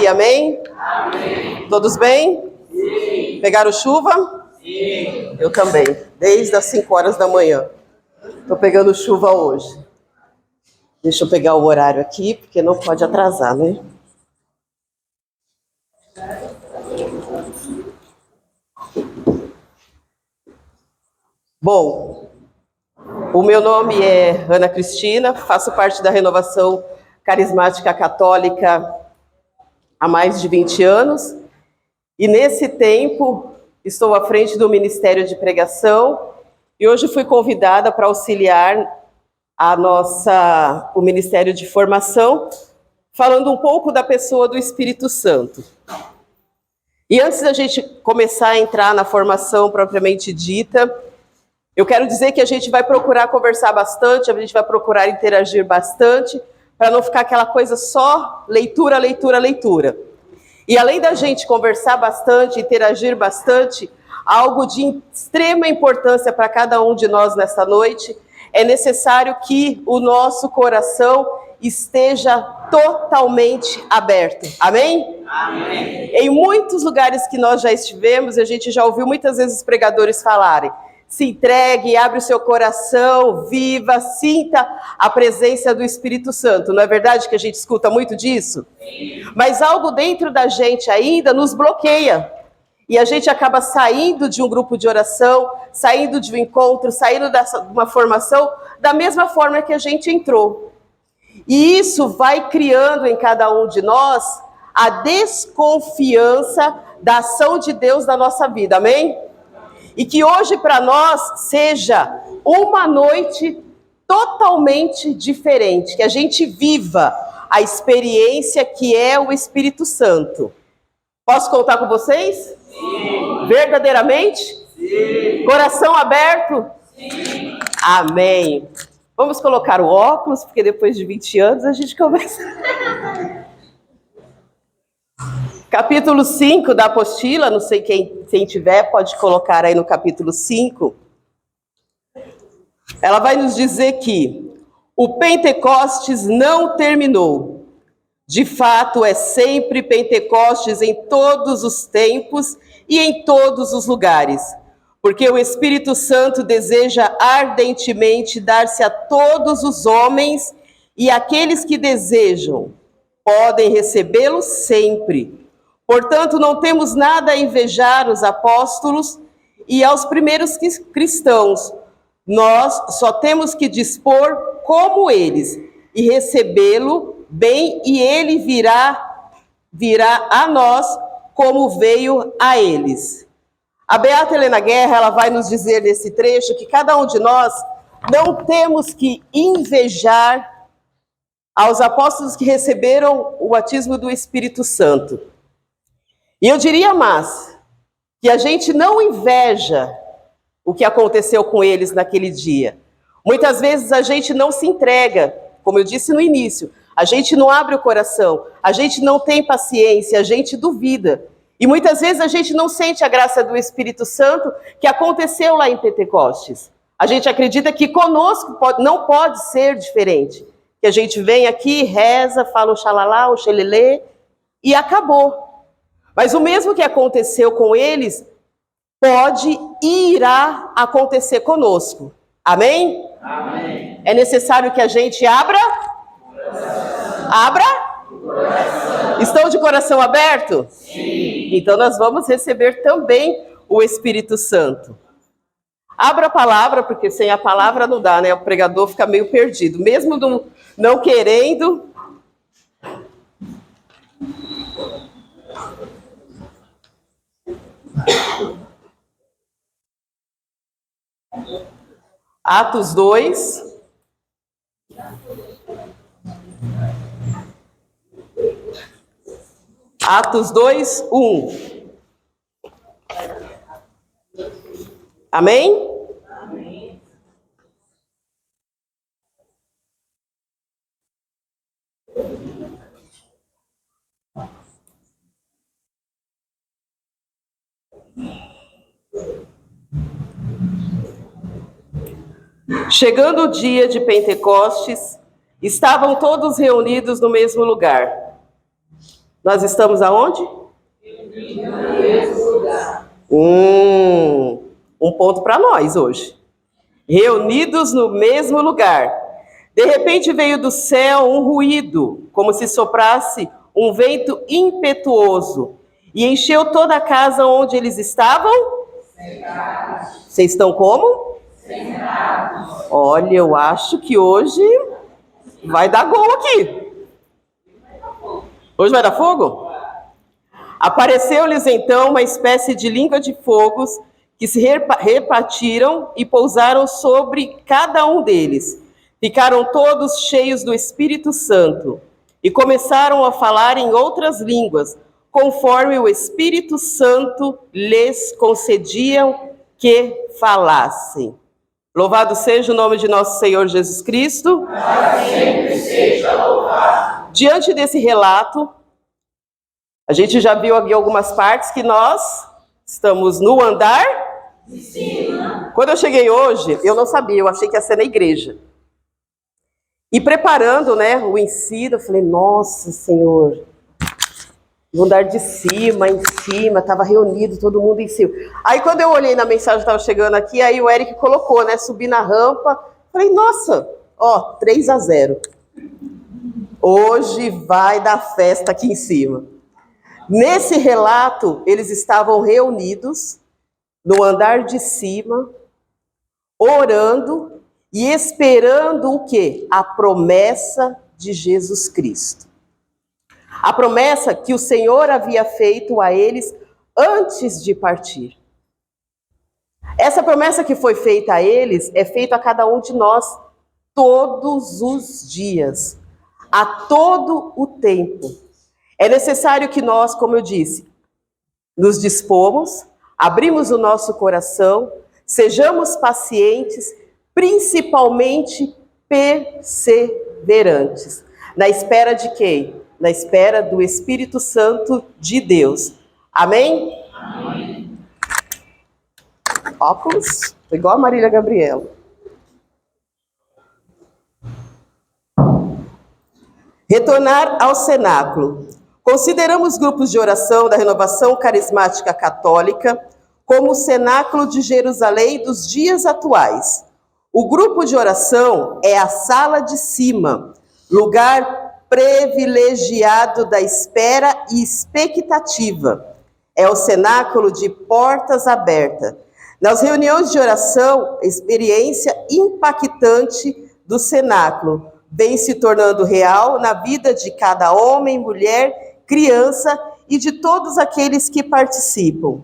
amém? Amém. Todos bem? Sim. Pegaram chuva? Sim. Eu também, desde as 5 horas da manhã. Estou pegando chuva hoje. Deixa eu pegar o horário aqui, porque não pode atrasar, né? Bom, o meu nome é Ana Cristina, faço parte da Renovação Carismática Católica há mais de 20 anos. E nesse tempo, estou à frente do Ministério de Pregação e hoje fui convidada para auxiliar o Ministério de Formação, falando um pouco da pessoa do Espírito Santo. E antes da gente começar a entrar na formação propriamente dita, eu quero dizer que a gente vai procurar conversar bastante, a gente vai procurar interagir bastante, para não ficar aquela coisa só leitura, leitura, leitura. E além da gente conversar bastante, interagir bastante, algo de extrema importância para cada um de nós nesta noite, é necessário que o nosso coração esteja totalmente aberto. Amém? Amém. Em muitos lugares que nós já estivemos, a gente já ouviu muitas vezes os pregadores falarem: se entregue, abre o seu coração, viva, sinta a presença do Espírito Santo. Não é verdade que a gente escuta muito disso? Sim. Mas algo dentro da gente ainda nos bloqueia. E a gente acaba saindo de um grupo de oração, saindo de um encontro, saindo de uma formação da mesma forma que a gente entrou. E isso vai criando em cada um de nós a desconfiança da ação de Deus na nossa vida. Amém? E que hoje para nós seja uma noite totalmente diferente, que a gente viva a experiência que é o Espírito Santo. Posso contar com vocês? Sim. Verdadeiramente? Sim. Coração aberto? Sim. Amém. Vamos colocar o óculos, porque depois de 20 anos a gente começa... Capítulo 5 da apostila, não sei quem tiver, pode colocar aí no capítulo 5. Ela vai nos dizer que o Pentecostes não terminou. De fato, é sempre Pentecostes em todos os tempos e em todos os lugares. Porque o Espírito Santo deseja ardentemente dar-se a todos os homens e aqueles que desejam podem recebê-lo sempre. Portanto, não temos nada a invejar os apóstolos e aos primeiros cristãos. Nós só temos que dispor como eles e recebê-lo bem, e ele virá a nós como veio a eles. A beata Helena Guerra, ela vai nos dizer nesse trecho que cada um de nós não temos que invejar aos apóstolos que receberam o batismo do Espírito Santo. E eu diria mais, que a gente não inveja o que aconteceu com eles naquele dia. Muitas vezes a gente não se entrega, como eu disse no início, a gente não abre o coração, a gente não tem paciência, a gente duvida. E muitas vezes a gente não sente a graça do Espírito Santo que aconteceu lá em Pentecostes. A gente acredita que conosco não pode ser diferente. Que a gente vem aqui, reza, fala o xalalá, o xelelê e acabou. Mas o mesmo que aconteceu com eles, pode e irá acontecer conosco. Amém? Amém. É necessário que a gente abra? Abra? Estão de coração aberto? Sim. Então nós vamos receber também o Espírito Santo. Abra a palavra, porque sem a palavra não dá, né? O pregador fica meio perdido. Mesmo não querendo... Atos 2. Atos 2, 1. Amém? Amém. Chegando o dia de Pentecostes, estavam todos reunidos no mesmo lugar. Nós estamos aonde? Um ponto para nós hoje. Reunidos no mesmo lugar. De repente veio do céu um ruído, como se soprasse um vento impetuoso, e encheu toda a casa onde eles estavam. Sentados. Vocês estão como? Sentados. Olha, eu acho que hoje vai dar gol aqui. Hoje vai dar fogo? Apareceu-lhes então uma espécie de língua de fogos que se repartiram e pousaram sobre cada um deles. Ficaram todos cheios do Espírito Santo e começaram a falar em outras línguas, conforme o Espírito Santo lhes concediam que falassem. Louvado seja o nome de nosso Senhor Jesus Cristo. Para sempre seja louvado. Diante desse relato, a gente já viu aqui algumas partes que nós estamos no andar de cima. Quando eu cheguei hoje, eu não sabia, eu achei que ia ser na igreja. E preparando, o ensino, eu falei, nossa, Senhor, no andar de cima, em cima, estava reunido todo mundo em cima. Aí quando eu olhei na mensagem que estava chegando aqui, aí o Eric colocou, subir na rampa, falei, nossa, 3-0. Hoje vai dar festa aqui em cima. Nesse relato, eles estavam reunidos no andar de cima, orando e esperando o quê? A promessa de Jesus Cristo. A promessa que o Senhor havia feito a eles antes de partir. Essa promessa que foi feita a eles é feita a cada um de nós todos os dias, a todo o tempo. É necessário que nós, como eu disse, nos dispomos, abrimos o nosso coração, sejamos pacientes, principalmente perseverantes. Na espera de quem? Na espera do Espírito Santo de Deus. Amém? Amém. Óculos, igual a Marília Gabriela. Retornar ao cenáculo. Consideramos grupos de oração da Renovação Carismática Católica como o cenáculo de Jerusalém dos dias atuais. O grupo de oração é a sala de cima, lugar privilegiado da espera e expectativa. É o cenáculo de portas abertas. Nas reuniões de oração, experiência impactante do cenáculo vem se tornando real na vida de cada homem, mulher, criança e de todos aqueles que participam.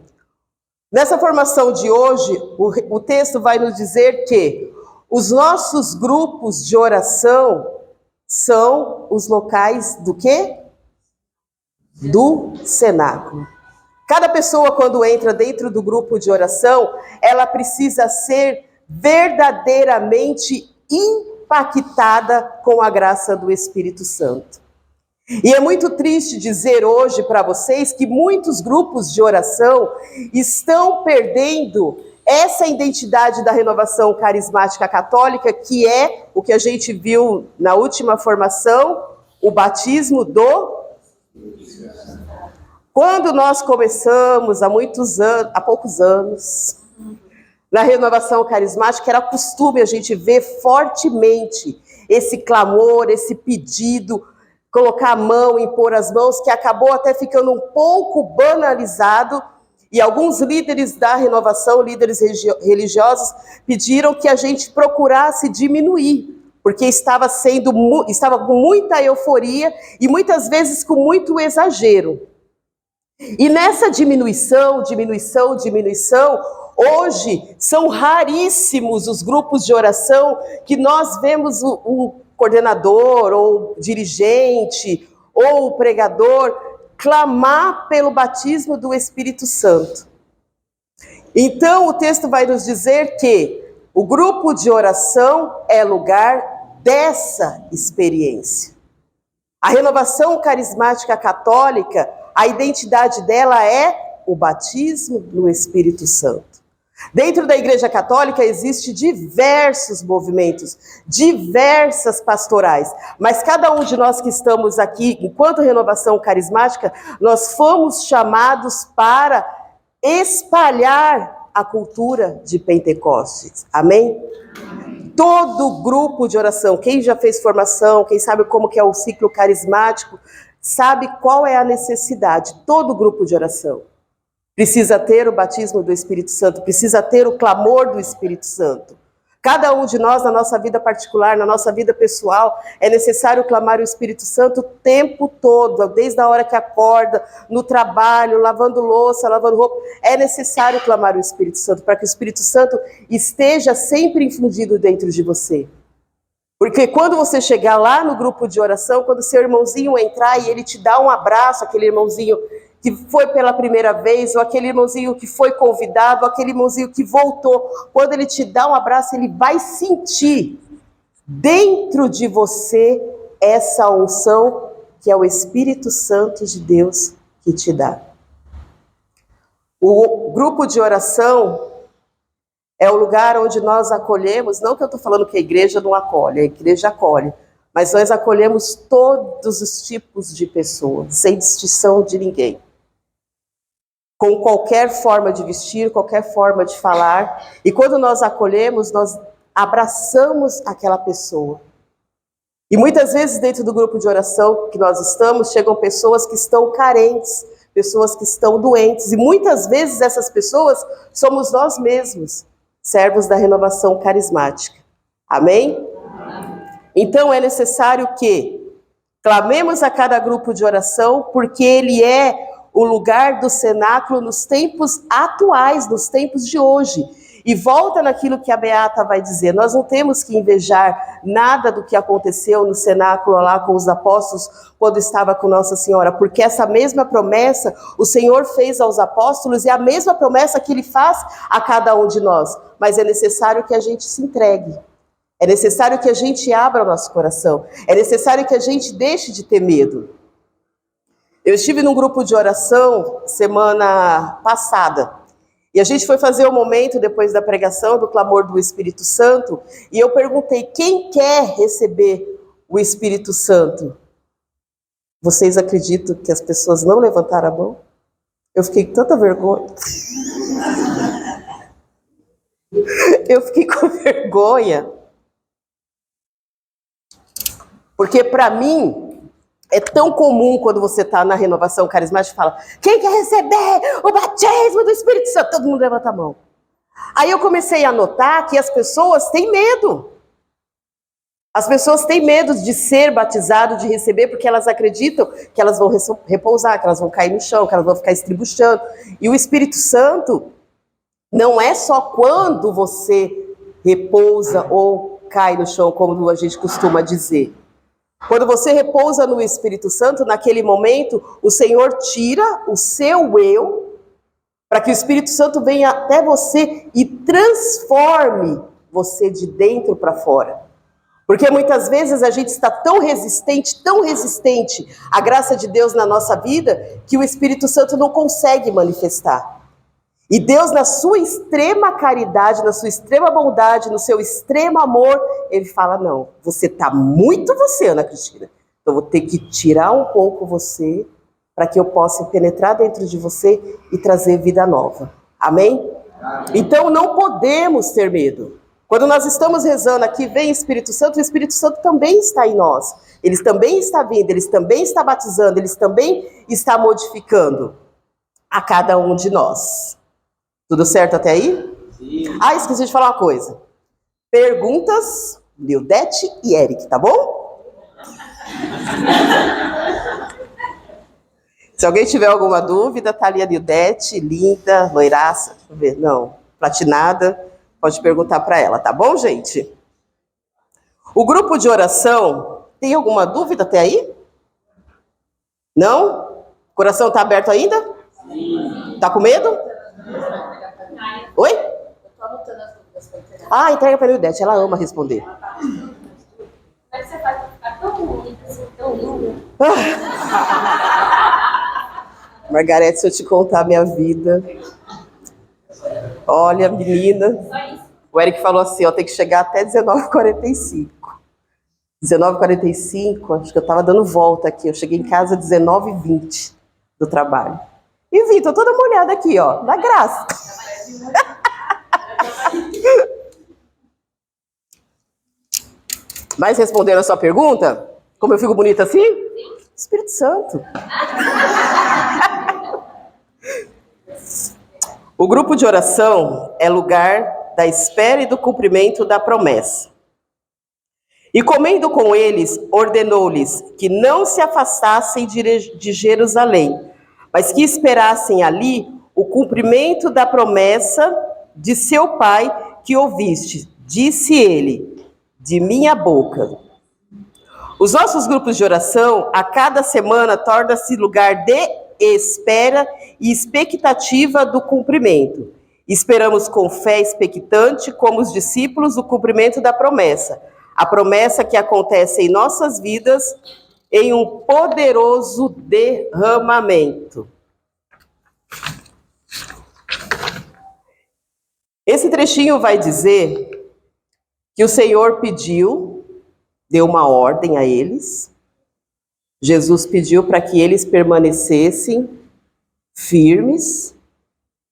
Nessa formação de hoje, o texto vai nos dizer que os nossos grupos de oração são os locais do quê? Do cenáculo. Cada pessoa, quando entra dentro do grupo de oração, ela precisa ser verdadeiramente impactada com a graça do Espírito Santo. E é muito triste dizer hoje para vocês que muitos grupos de oração estão perdendo essa identidade da Renovação Carismática Católica, que é o que a gente viu na última formação, o batismo do... Quando nós começamos, há poucos anos, na Renovação Carismática, era costume a gente ver fortemente esse clamor, esse pedido, colocar a mão, impor as mãos, que acabou até ficando um pouco banalizado, e alguns líderes da renovação, líderes religiosos, pediram que a gente procurasse diminuir, porque estava com muita euforia e muitas vezes com muito exagero. E nessa diminuição, hoje são raríssimos os grupos de oração que nós vemos o coordenador, ou dirigente, ou o pregador, clamar pelo batismo do Espírito Santo. Então, o texto vai nos dizer que o grupo de oração é lugar dessa experiência. A Renovação Carismática Católica, a identidade dela é o batismo no Espírito Santo. Dentro da Igreja Católica existem diversos movimentos, diversas pastorais, mas cada um de nós que estamos aqui, enquanto Renovação Carismática, nós fomos chamados para espalhar a cultura de Pentecostes. Amém? Todo grupo de oração, quem já fez formação, quem sabe como que é o ciclo carismático, sabe qual é a necessidade. Todo grupo de oração precisa ter o batismo do Espírito Santo, precisa ter o clamor do Espírito Santo. Cada um de nós, na nossa vida particular, na nossa vida pessoal, é necessário clamar o Espírito Santo o tempo todo, desde a hora que acorda, no trabalho, lavando louça, lavando roupa. É necessário clamar o Espírito Santo, para que o Espírito Santo esteja sempre infundido dentro de você. Porque quando você chegar lá no grupo de oração, quando seu irmãozinho entrar e ele te dá um abraço, aquele irmãozinho que foi pela primeira vez, ou aquele irmãozinho que foi convidado, ou aquele irmãozinho que voltou, quando ele te dá um abraço, ele vai sentir dentro de você essa unção que é o Espírito Santo de Deus que te dá. O grupo de oração é o lugar onde nós acolhemos, não que eu estou falando que a igreja não acolhe, a igreja acolhe, mas nós acolhemos todos os tipos de pessoas, sem distinção de ninguém. Com qualquer forma de vestir, qualquer forma de falar. E quando nós acolhemos, nós abraçamos aquela pessoa. E muitas vezes dentro do grupo de oração que nós estamos, chegam pessoas que estão carentes, pessoas que estão doentes. E muitas vezes essas pessoas somos nós mesmos, servos da Renovação Carismática. Amém? Então é necessário que clamemos a cada grupo de oração, porque ele é o lugar do cenáculo nos tempos atuais, nos tempos de hoje. E volta naquilo que a Beata vai dizer, nós não temos que invejar nada do que aconteceu no cenáculo lá com os apóstolos, quando estava com Nossa Senhora, porque essa mesma promessa o Senhor fez aos apóstolos e a mesma promessa que Ele faz a cada um de nós. Mas é necessário que a gente se entregue, é necessário que a gente abra o nosso coração, é necessário que a gente deixe de ter medo. Eu estive num grupo de oração semana passada, e a gente foi fazer o momento, depois da pregação, do clamor do Espírito Santo, e eu perguntei, quem quer receber o Espírito Santo? Vocês acreditam que as pessoas não levantaram a mão? Eu fiquei com tanta vergonha. Eu fiquei com vergonha. Porque para mim, é tão comum quando você está na Renovação Carismática, fala, quem quer receber o batismo do Espírito Santo? Todo mundo levanta a mão. Aí eu comecei a notar que as pessoas têm medo. As pessoas têm medo de ser batizado, de receber, porque elas acreditam que elas vão repousar, que elas vão cair no chão, que elas vão ficar estribuchando. E o Espírito Santo não é só quando você repousa ou cai no chão, como a gente costuma dizer. Quando você repousa no Espírito Santo, naquele momento, o Senhor tira o seu eu, para que o Espírito Santo venha até você e transforme você de dentro para fora. Porque muitas vezes a gente está tão resistente à graça de Deus na nossa vida, que o Espírito Santo não consegue manifestar. E Deus, na sua extrema caridade, na sua extrema bondade, no seu extremo amor, Ele fala, não, você está muito você, Ana Cristina. Então eu vou ter que tirar um pouco você, para que eu possa penetrar dentro de você e trazer vida nova. Amém? Então não podemos ter medo. Quando nós estamos rezando aqui, vem Espírito Santo, o Espírito Santo também está em nós. Ele também está vindo, Ele também está batizando, Ele também está modificando a cada um de nós. Tudo certo até aí? Sim. Ah, esqueci de falar uma coisa. Perguntas, Nildete e Eric, tá bom? Se alguém tiver alguma dúvida, tá ali a Nildete, linda, loiraça, deixa eu ver, não, platinada, pode perguntar para ela, tá bom, gente? O grupo de oração, tem alguma dúvida até aí? Não? O coração tá aberto ainda? Sim. Tá com medo? Oi? Eu tô anotando as dúvidas para entregar. Ah, entrega para a Nildete, ela ama responder. Como é que você faz para ficar tão bonita, assim, tão linda? Margarete, se eu te contar a minha vida. Olha, menina, o Eric falou assim, ó, tem que chegar até 19h45. 19h45, acho que eu estava dando volta aqui. Eu cheguei em casa 19h20 do trabalho. E vi, tô toda molhada aqui, ó, na graça. Mas respondendo a sua pergunta, como eu fico bonita assim? Espírito Santo. O grupo de oração é lugar da espera e do cumprimento da promessa. E comendo com eles, ordenou-lhes que não se afastassem de Jerusalém, mas que esperassem ali o cumprimento da promessa de seu pai que ouviste. Disse ele, de minha boca. Os nossos grupos de oração, a cada semana, torna-se lugar de espera e expectativa do cumprimento. Esperamos com fé expectante, como os discípulos, o cumprimento da promessa. A promessa que acontece em nossas vidas em um poderoso derramamento. Esse trechinho vai dizer que o Senhor pediu, deu uma ordem a eles. Jesus pediu para que eles permanecessem firmes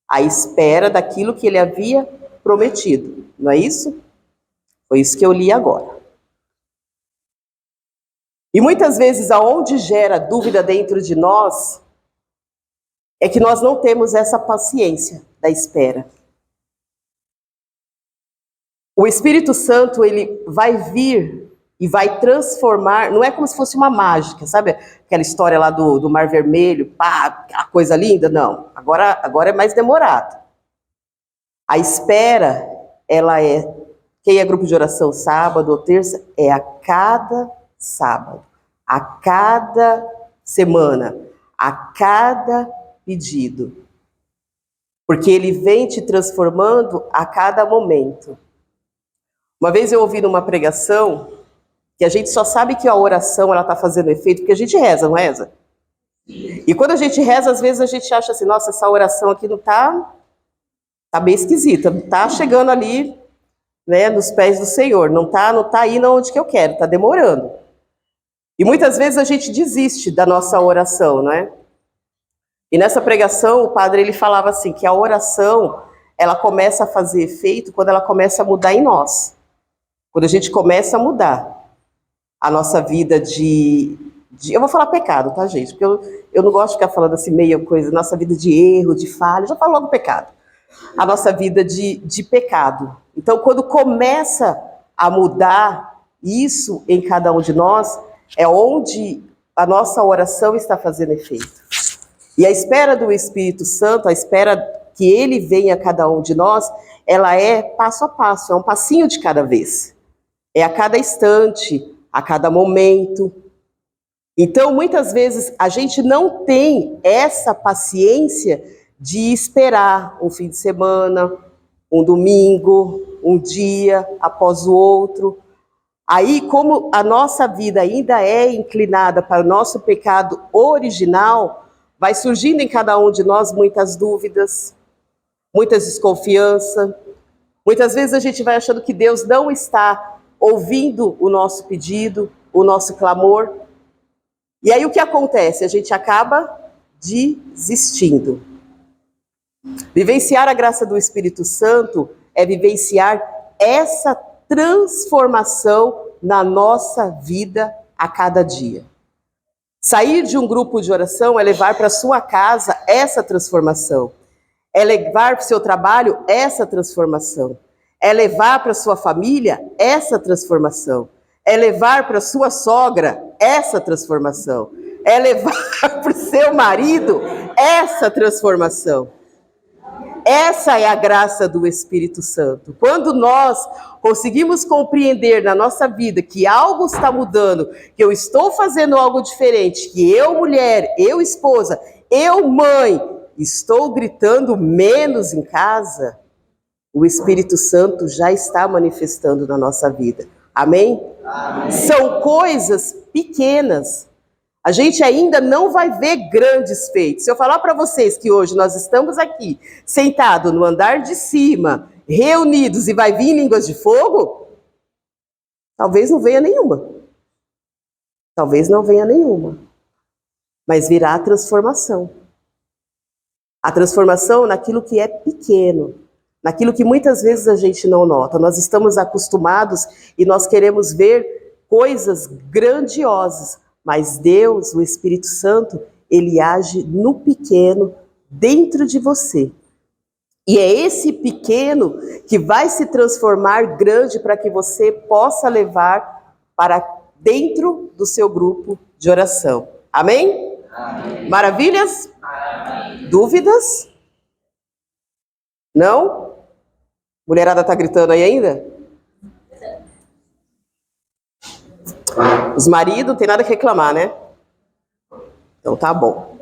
à espera daquilo que ele havia prometido. Não é isso? Foi isso que eu li agora. E muitas vezes, aonde gera dúvida dentro de nós, é que nós não temos essa paciência da espera. O Espírito Santo, ele vai vir e vai transformar, não é como se fosse uma mágica, sabe? Aquela história lá do Mar Vermelho, pá, aquela coisa linda, não. Agora é mais demorado. A espera, ela é, quem é grupo de oração sábado ou terça, é a cada sábado, a cada semana, a cada pedido. Porque ele vem te transformando a cada momento. Uma vez eu ouvi numa pregação que a gente só sabe que a oração ela está fazendo efeito porque a gente reza, não reza? E quando a gente reza, às vezes a gente acha assim, nossa, essa oração aqui não tá bem esquisita, não tá chegando ali, né, nos pés do Senhor, não tá indo onde que eu quero, tá demorando. E muitas vezes a gente desiste da nossa oração, não é? E nessa pregação o padre ele falava assim que a oração ela começa a fazer efeito quando ela começa a mudar em nós. Quando a gente começa a mudar a nossa vida eu vou falar pecado, tá, gente? Porque eu não gosto de ficar falando assim meia coisa, nossa vida de erro, de falha, já falo logo pecado. A nossa vida de pecado. Então, quando começa a mudar isso em cada um de nós, é onde a nossa oração está fazendo efeito. E a espera do Espírito Santo, a espera que ele venha a cada um de nós, ela é passo a passo, é um passinho de cada vez. É a cada instante, a cada momento. Então, muitas vezes, a gente não tem essa paciência de esperar um fim de semana, um domingo, um dia após o outro. Aí, como a nossa vida ainda é inclinada para o nosso pecado original, vai surgindo em cada um de nós muitas dúvidas, muitas desconfianças. Muitas vezes a gente vai achando que Deus não está ouvindo o nosso pedido, o nosso clamor. E aí o que acontece? A gente acaba desistindo. Vivenciar a graça do Espírito Santo é vivenciar essa transformação na nossa vida a cada dia. Sair de um grupo de oração é levar para a sua casa essa transformação. É levar para o seu trabalho essa transformação. É levar para a sua família essa transformação. É levar para a sua sogra essa transformação. É levar para o seu marido essa transformação. Essa é a graça do Espírito Santo. Quando nós conseguimos compreender na nossa vida que algo está mudando, que eu estou fazendo algo diferente, que eu, mulher, eu, esposa, eu, mãe, estou gritando menos em casa, o Espírito Santo já está manifestando na nossa vida. Amém? Amém. São coisas pequenas, A gente ainda não vai ver grandes feitos. Se eu falar para vocês que hoje nós estamos aqui, sentados no andar de cima, reunidos e vai vir línguas de fogo, talvez não venha nenhuma. Talvez não venha nenhuma. Mas virá a transformação. A transformação naquilo que é pequeno, naquilo que muitas vezes a gente não nota. Nós estamos acostumados e nós queremos ver coisas grandiosas, mas Deus, o Espírito Santo, ele age no pequeno dentro de você. E é esse pequeno que vai se transformar grande para que você possa levar para dentro do seu grupo de oração. Amém? Amém. Maravilhas? Amém. Dúvidas? Não? Mulherada está gritando aí ainda? Os maridos não tem nada que reclamar, né? Então tá bom.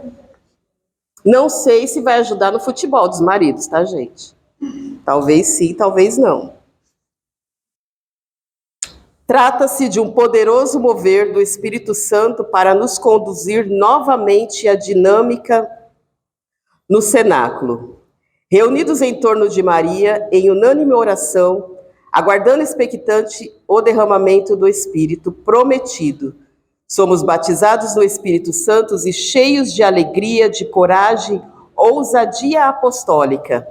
Não sei se vai ajudar no futebol dos maridos, tá, gente? Talvez sim, talvez não. Trata-se de um poderoso mover do Espírito Santo para nos conduzir novamente à dinâmica no cenáculo. Reunidos em torno de Maria, em unânime oração, aguardando expectante o derramamento do Espírito prometido. Somos batizados no Espírito Santo e cheios de alegria, de coragem, ousadia apostólica.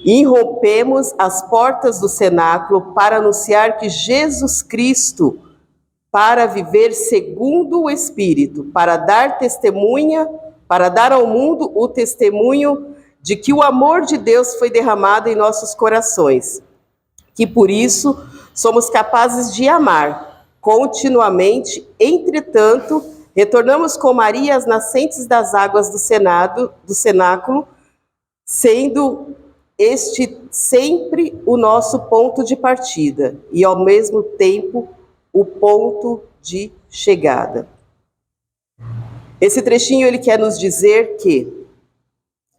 E rompemos as portas do cenáculo para anunciar que Jesus Cristo, para viver segundo o Espírito, para dar testemunha, para dar ao mundo o testemunho de que o amor de Deus foi derramado em nossos corações, que por isso somos capazes de amar continuamente. Entretanto, retornamos com Maria às nascentes das águas do cenáculo, sendo este sempre o nosso ponto de partida e, ao mesmo tempo, o ponto de chegada. Esse trechinho ele quer nos dizer que,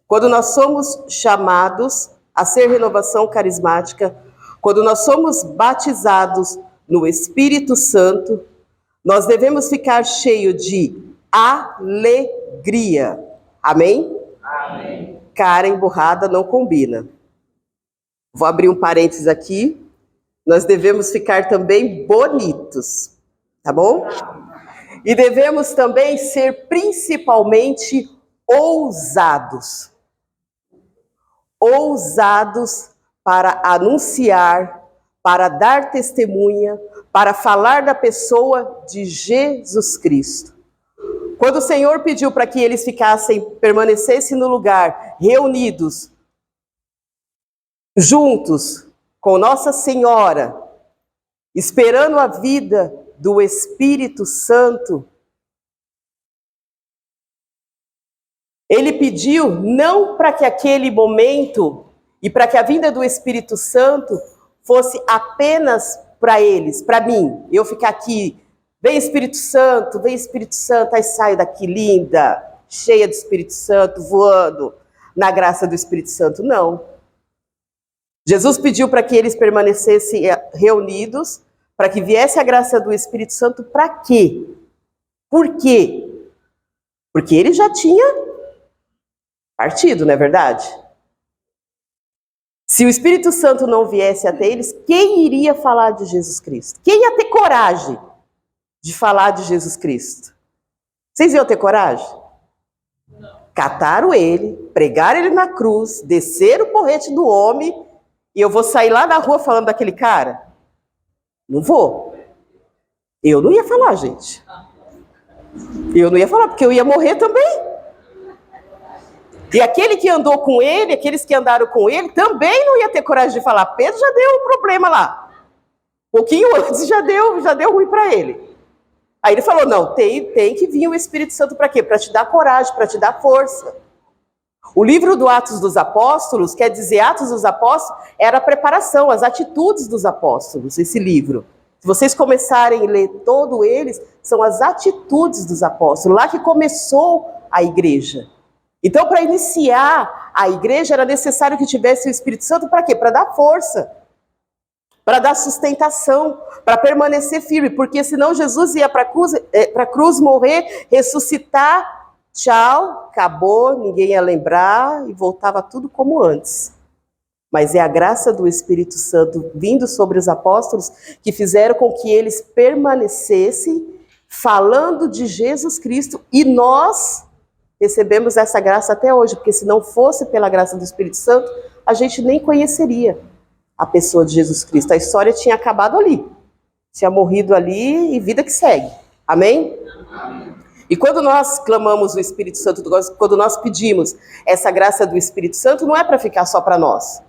quando nós somos chamados a ser renovação carismática, quando nós somos batizados no Espírito Santo, nós devemos ficar cheios de alegria. Amém? Amém. Cara emburrada não combina. Vou abrir um parênteses aqui. Nós devemos ficar também bonitos, tá bom? E devemos também ser principalmente ousados. Ousados para anunciar, para dar testemunha, para falar da pessoa de Jesus Cristo. Quando o Senhor pediu para que eles permanecessem no lugar, reunidos, juntos com Nossa Senhora, esperando a vida do Espírito Santo, ele pediu não para que aquele momento e para que a vinda do Espírito Santo fosse apenas para eles, para mim, eu ficar aqui, vem Espírito Santo, aí saio daqui linda, cheia do Espírito Santo, voando na graça do Espírito Santo. Não. Jesus pediu para que eles permanecessem reunidos, para que viesse a graça do Espírito Santo, para quê? Por quê? Porque ele já tinha partido, não é verdade? Se o Espírito Santo não viesse até eles, quem iria falar de Jesus Cristo? Quem ia ter coragem de falar de Jesus Cristo? Vocês iam ter coragem? Não. Cataram ele, pregaram ele na cruz, desceram o porrete do homem, e eu vou sair lá na rua falando daquele cara? Não vou. Eu não ia falar, gente. Eu não ia falar, porque eu ia morrer também. E aquele que andou com ele, aqueles que andaram com ele, também não ia ter coragem de falar. Pedro já deu um problema lá. Um pouquinho antes já deu ruim para ele. Aí ele falou, não, tem que vir o Espírito Santo para quê? Para te dar coragem, para te dar força. O livro do Atos dos Apóstolos, quer dizer, Atos dos Apóstolos, era a preparação, as atitudes dos apóstolos, esse livro. Se vocês começarem a ler todo eles, são as atitudes dos apóstolos, lá que começou a igreja. Então, para iniciar a igreja, era necessário que tivesse o Espírito Santo para quê? Para dar força. para dar sustentação, para permanecer firme, porque senão Jesus ia para a cruz morrer, ressuscitar, tchau, acabou, ninguém ia lembrar e voltava tudo como antes. Mas é a graça do Espírito Santo vindo sobre os apóstolos que fizeram com que eles permanecessem falando de Jesus Cristo, e nós recebemos essa graça até hoje, porque se não fosse pela graça do Espírito Santo, a gente nem conheceria a pessoa de Jesus Cristo. A história tinha acabado ali. Tinha morrido ali e vida que segue. Amém? Amém. E quando nós clamamos o Espírito Santo, quando nós pedimos essa graça do Espírito Santo, não é para ficar só para nós.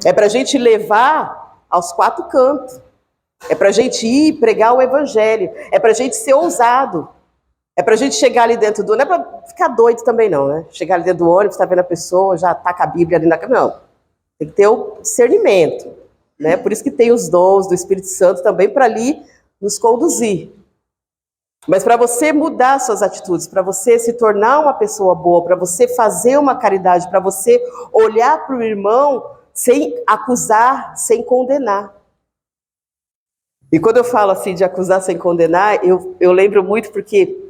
É para a gente levar aos quatro cantos. É para a gente ir pregar o Evangelho. É para a gente ser ousado. É para a gente chegar ali dentro do... Não é para ficar doido também não, né? Chegar ali dentro do ônibus, tá vendo a pessoa, já taca a Bíblia ali na... Não. Tem que ter o discernimento, né? Por isso que tem os dons do Espírito Santo também para ali nos conduzir. Mas para você mudar suas atitudes, para você se tornar uma pessoa boa, para você fazer uma caridade, para você olhar para o irmão sem acusar, sem condenar. E quando eu falo assim de acusar sem condenar, eu lembro muito porque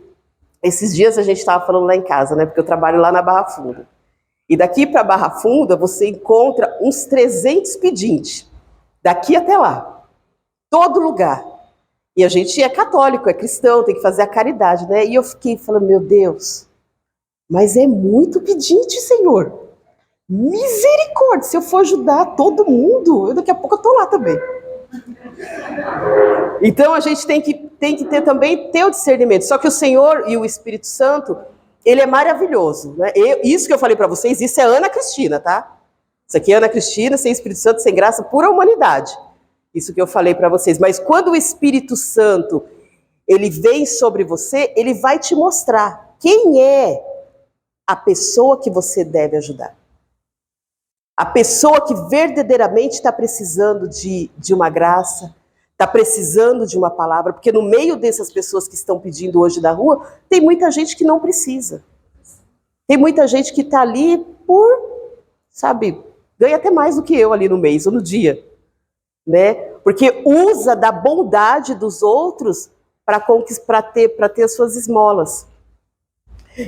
esses dias a gente estava falando lá em casa, né? Porque eu trabalho lá na Barra Funda. E daqui para Barra Funda você encontra uns 300 pedintes. Daqui até lá. Todo lugar. E a gente é católico, é cristão, tem que fazer a caridade, né? E eu fiquei falando, meu Deus, mas é muito pedinte, Senhor. Misericórdia, se eu for ajudar todo mundo, daqui a pouco eu estou lá também. Então a gente tem que ter também o discernimento. Só que o Senhor e o Espírito Santo, ele é maravilhoso, né? Isso que eu falei para vocês, isso é Ana Cristina, tá? Isso aqui é Ana Cristina, sem Espírito Santo, sem graça, pura humanidade. Isso que eu falei para vocês. Mas quando o Espírito Santo, ele vem sobre você, ele vai te mostrar quem é a pessoa que você deve ajudar. A pessoa que verdadeiramente está precisando de uma graça, está precisando de uma palavra, porque no meio dessas pessoas que estão pedindo hoje da rua, tem muita gente que não precisa. Tem muita gente que está ali por, sabe, ganha até mais do que eu ali no mês ou no dia, né? Porque usa da bondade dos outros para ter as suas esmolas.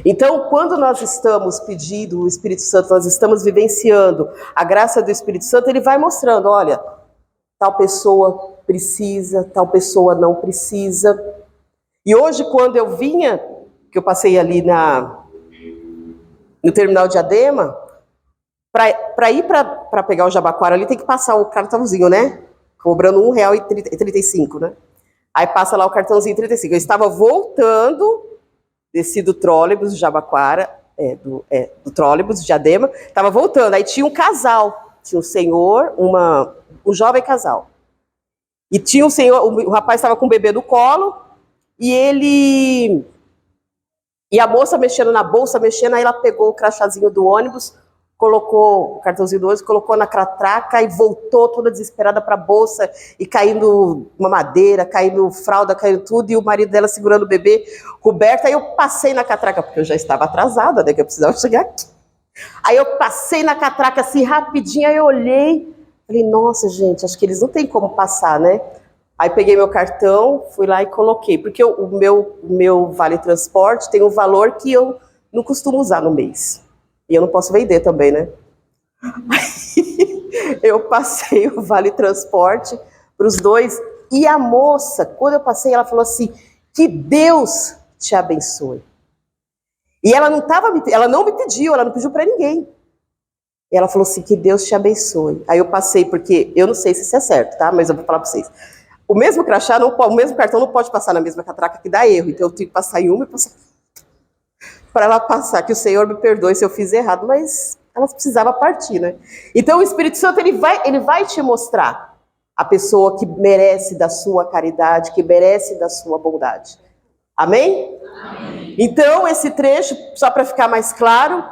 Então, quando nós estamos pedindo o Espírito Santo, nós estamos vivenciando a graça do Espírito Santo, ele vai mostrando, olha, tal pessoa precisa, tal pessoa não precisa. E hoje, quando eu vinha, que eu passei ali no terminal de Diadema, para ir para pegar o Jabaquara ali, tem que passar o cartãozinho, né? Cobrando R$1,35, né? Aí passa lá o cartãozinho 35. Eu estava voltando, desci do trólebus de Jabaquara, do trólebus de Diadema, estava voltando, aí tinha um casal, tinha um senhor, um jovem casal. E tinha um senhor, o rapaz estava com o bebê no colo, e a moça mexendo na bolsa, aí ela pegou o crachazinho do ônibus, colocou o cartãozinho do ônibus, colocou na catraca e voltou toda desesperada para a bolsa, e caindo uma madeira, caindo fralda, caindo tudo, e o marido dela segurando o bebê coberto. Aí eu passei na catraca, porque eu já estava atrasada, né, que eu precisava chegar aqui. Aí eu passei na catraca assim rapidinho, aí eu olhei, falei, nossa gente, acho que eles não têm como passar, né? Aí peguei meu cartão, fui lá e coloquei, porque o meu vale transporte tem um valor que eu não costumo usar no mês. E eu não posso vender também, né? Aí, eu passei o vale transporte para os dois. E a moça, quando eu passei, ela falou assim, que Deus te abençoe. E ela não me pediu, ela não pediu para ninguém. E ela falou assim, que Deus te abençoe. Aí eu passei, porque eu não sei se isso é certo, tá? Mas eu vou falar para vocês. O mesmo crachá, o mesmo cartão não pode passar na mesma catraca, que dá erro. Então eu tenho que passar em uma e passar... para ela passar, que o Senhor me perdoe se eu fiz errado, mas ela precisava partir, né? Então o Espírito Santo, ele vai te mostrar a pessoa que merece da sua caridade, que merece da sua bondade. Amém? Amém. Então esse trecho, só para ficar mais claro,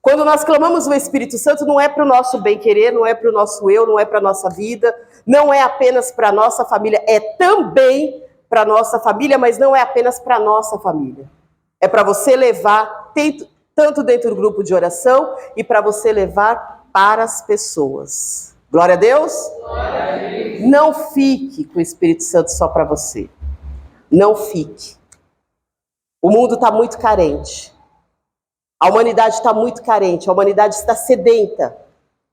quando nós clamamos o Espírito Santo, não é para o nosso bem-querer, não é para o nosso eu, não é para a nossa vida, não é apenas para a nossa família, é também para a nossa família, mas não é apenas para a nossa família. É para você levar, tanto dentro do grupo de oração, e para você levar para as pessoas. Glória a Deus? Não fique com o Espírito Santo só para você. Não fique. O mundo está muito carente. A humanidade está muito carente. A humanidade está sedenta.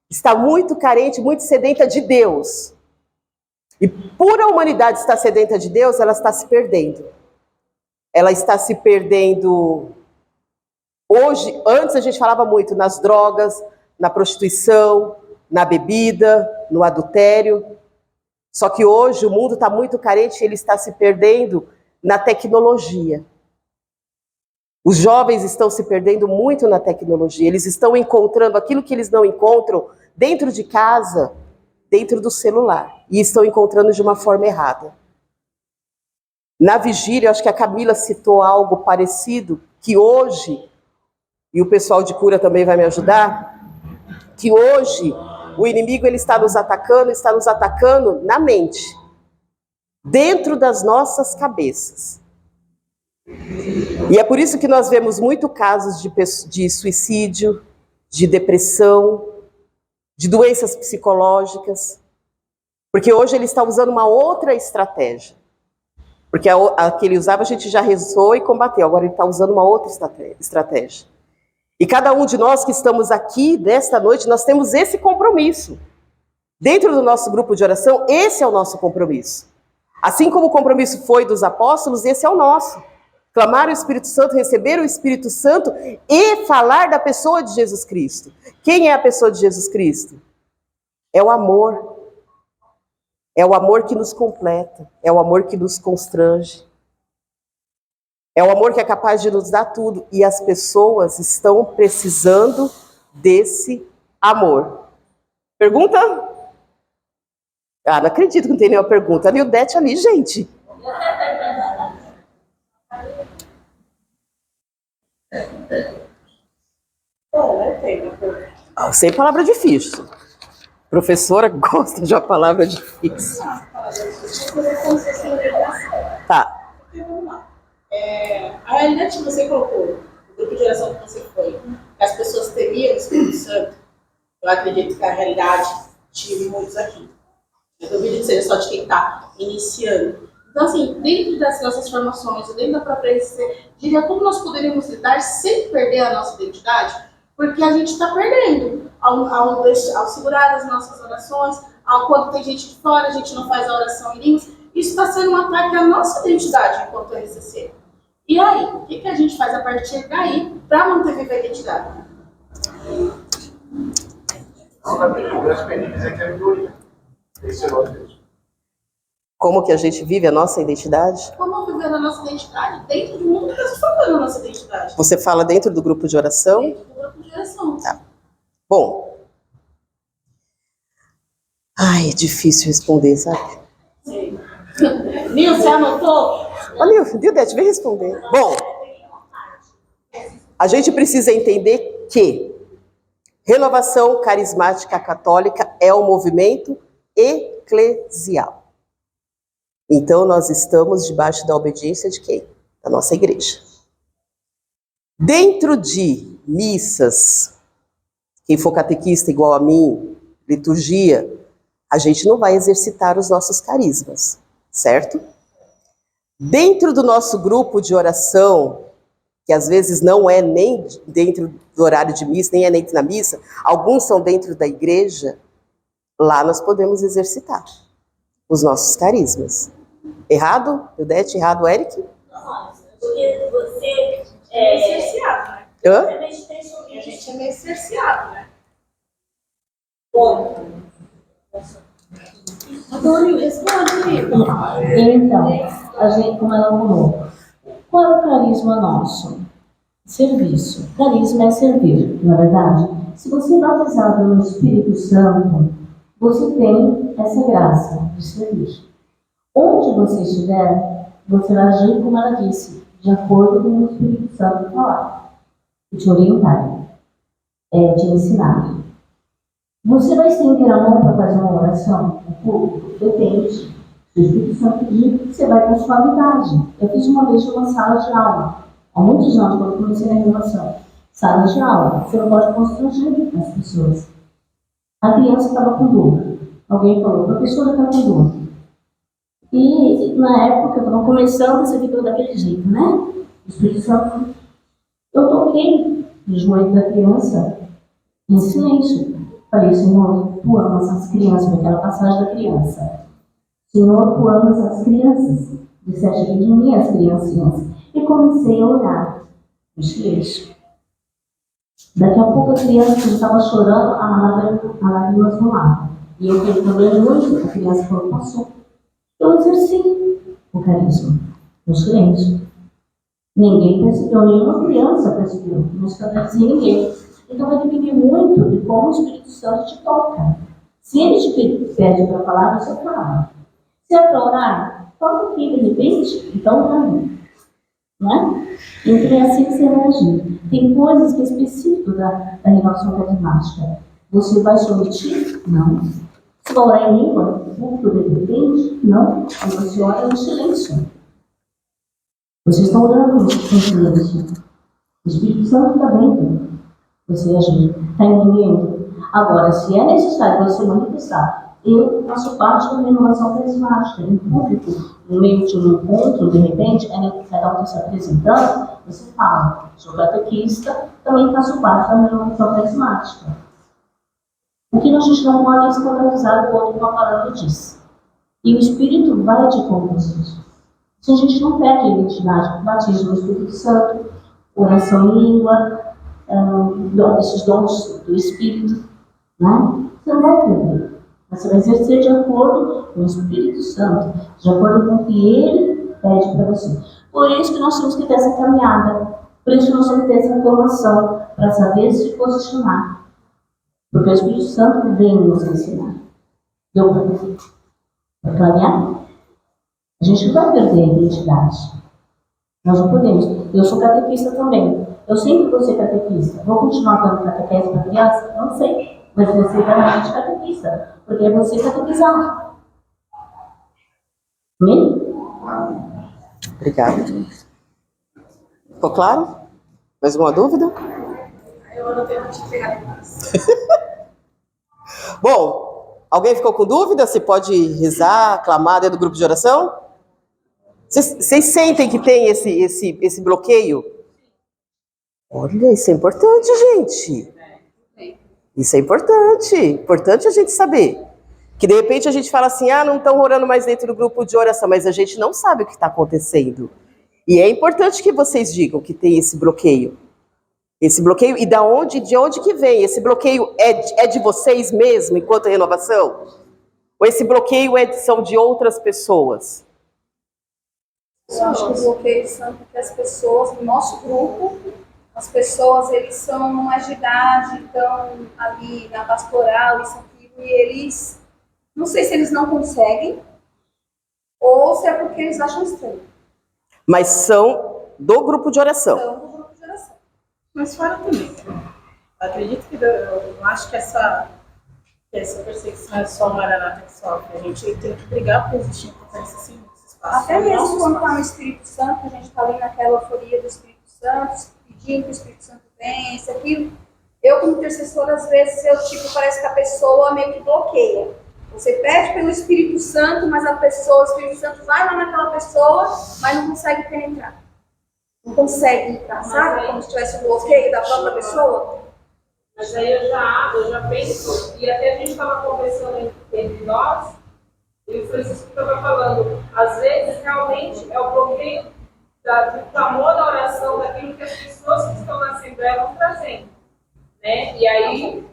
Está muito carente, muito sedenta de Deus. E por a humanidade estar sedenta de Deus, ela está se perdendo. Ela está se perdendo. Hoje, antes a gente falava muito nas drogas, na prostituição, na bebida, no adultério. Só que hoje o mundo está muito carente, ele está se perdendo na tecnologia. Os jovens estão se perdendo muito na tecnologia. Eles estão encontrando aquilo que eles não encontram dentro de casa, dentro do celular. E estão encontrando de uma forma errada. Na vigília, acho que a Camila citou algo parecido, que hoje, e o pessoal de cura também vai me ajudar, que hoje o inimigo ele está nos atacando na mente, dentro das nossas cabeças. E é por isso que nós vemos muito casos de suicídio, de depressão, de doenças psicológicas, porque hoje ele está usando uma outra estratégia. Porque a que ele usava a gente já rezou e combateu, agora ele está usando uma outra estratégia. E cada um de nós que estamos aqui nesta noite, nós temos esse compromisso. Dentro do nosso grupo de oração, esse é o nosso compromisso. Assim como o compromisso foi dos apóstolos, esse é o nosso. Clamar o Espírito Santo, receber o Espírito Santo e falar da pessoa de Jesus Cristo. Quem é a pessoa de Jesus Cristo? É o amor. É o amor que nos completa. É o amor que nos constrange. É o amor que é capaz de nos dar tudo. E as pessoas estão precisando desse amor. Pergunta? Ah, não acredito que não tem nenhuma pergunta. Ali o Dete ali, gente. Sem palavra difícil. Professora gosta de uma palavra difícil. Tá. A realidade que você colocou, o grupo de oração que você foi, que as pessoas teriam o Espírito Santo, eu acredito que a realidade de muitos aqui. Eu duvido que seja só de quem está iniciando. Então, assim, dentro das nossas formações, dentro da própria EC, diria como nós poderíamos lidar sem perder a nossa identidade, porque a gente está perdendo ao segurar as nossas orações, quando tem gente de fora, a gente não faz a oração em línguas. Isso está sendo um ataque à nossa identidade enquanto RCC. E aí, o que a gente faz a partir daí para manter viva a identidade? Como que a gente vive a nossa identidade? Como viver a nossa identidade dentro do mundo que está se formando a nossa identidade? Você fala dentro do grupo de oração? Dentro do grupo de oração. Tá. Bom. Ai, é difícil responder, sabe? Sim. Nil, você anotou? Ô, Nil, Dete, vem responder. Bom, a gente precisa entender que Renovação Carismática Católica é um movimento eclesial. Então, nós estamos debaixo da obediência de quem? Da nossa igreja. Dentro de missas, quem for catequista igual a mim, liturgia, a gente não vai exercitar os nossos carismas, certo? Dentro do nosso grupo de oração, que às vezes não é nem dentro do horário de missa, nem é dentro da missa, alguns são dentro da igreja, lá nós podemos exercitar os nossos carismas. Errado? Eudete, errado, Eric? Não, porque você é cerceado, né? Hã? A gente é meio cerceado, né? Bom. Antônio, responde. Então, a gente, como ela falou, qual é o carisma nosso? Serviço. Carisma é servir, na verdade. Se você é batizado no Espírito Santo, você tem essa graça de servir. Onde você estiver, você vai agir como ela disse, de acordo com o Espírito Santo falar, e te orientar, te ensinar. Você vai estender a mão para fazer uma oração? Depende. O Espírito Santo diz que você vai com suavidade. Eu fiz uma vez uma sala de aula, há muitos anos, quando comecei a renovação. Sala de aula, você não pode constranger as pessoas. A criança estava com dor. Alguém falou, professora Camilo. E na época, estava começando, você ficou daquele jeito, né? O Espírito Santo. Eu toquei no joelho da criança em silêncio. Falei, Senhor, tu amas as crianças, aquela passagem da criança. Senhor, tu amas as crianças. Disseste de mim as criancinhas. E comecei a orar no silêncio. Daqui a pouco a criança que estava chorando, a lágrimas volavam. E eu fiquei também muito, a criança falou, passou. Eu exerci o carisma, no silêncio. Ninguém percebeu, nenhuma criança percebeu, não escandalizei ninguém. Então vai depender muito de como o Espírito Santo te toca. Se ele te pede para falar, você fala. Se é para orar, toca aqui de repente, então vai. Não é? Então é assim que você vai agir. Tem coisas que é específico da renovação carismática. Você vai se omitir? Não. Você vai orar em língua? Muito de repente? Não. Aí você ora no silêncio. Vocês estão orando no silêncio. O Espírito Santo está dentro. Você agir. Está entendendo? Agora, se é necessário você manifestar, eu faço parte da renovação carismática, em público, no meio de um encontro, de repente, cada um está se apresentando, você fala, sou catequista, também faço parte da renovação carismática. O que a gente não pode é escandalizar o outro com a palavra diz. E o Espírito vai te convencer. Se a gente não perde a identidade, batismo no Espírito Santo, oração em língua, esses dons do Espírito, né? Você não vai perder. Mas você vai exercer de acordo com o Espírito Santo, de acordo com o que Ele pede para você. Por isso que nós temos que ter essa caminhada, por isso que nós temos que ter essa formação, para saber se posicionar. Porque o Espírito Santo vem nos ensinar. Deu para clarear? A gente não vai perder a identidade. Nós não podemos. Eu sou catequista também. Eu sempre vou ser catequista. Vou continuar dando catequese para criança? Não sei. Mas você é realmente catequista. Porque é você catequizar. Amém? Obrigada. Ficou claro? Mais alguma dúvida? Eu não tenho que pegar depois. Bom, alguém ficou com dúvida? Você pode rezar, clamar dentro do grupo de oração? Vocês sentem que tem esse bloqueio? Olha, isso é importante, gente. Isso é importante. Importante a gente saber. Que de repente a gente fala assim, não estão orando mais dentro do grupo de oração, mas a gente não sabe o que está acontecendo. E é importante que vocês digam que tem esse bloqueio. Esse bloqueio, e de onde que vem? Esse bloqueio é de vocês mesmo, enquanto renovação? Ou esse bloqueio são de outras pessoas? Eu acho que os bloqueios são porque as pessoas, no nosso grupo, as pessoas, eles são mais de idade, estão ali na pastoral, isso, aquilo, e eles, não sei se eles não conseguem, ou se é porque eles acham estranho. Mas são do grupo de oração. São do grupo de oração. Mas fora também. Eu acredito que eu acho que essa perseguição é só Maranata que sofre. A gente tem que brigar por existir importância assim nesse espaço. Até mesmo quando está no Espírito Santo, a gente está ali naquela euforia do Espírito Santo, pedindo que o Espírito Santo venha, isso, aquilo. Eu, como intercessora, às vezes, parece que a pessoa meio que bloqueia. Você pede pelo Espírito Santo, mas o Espírito Santo vai lá naquela pessoa, mas não consegue penetrar. Não consegue entrar, sabe? Como se tivesse um bloqueio da própria pessoa. Mas aí eu já penso, e até a gente estava conversando entre nós, e o Francisco estava falando, às vezes realmente é o bloqueio do clamor da oração, daquilo que as pessoas que estão na Assembleia vão trazendo. Né? E aí,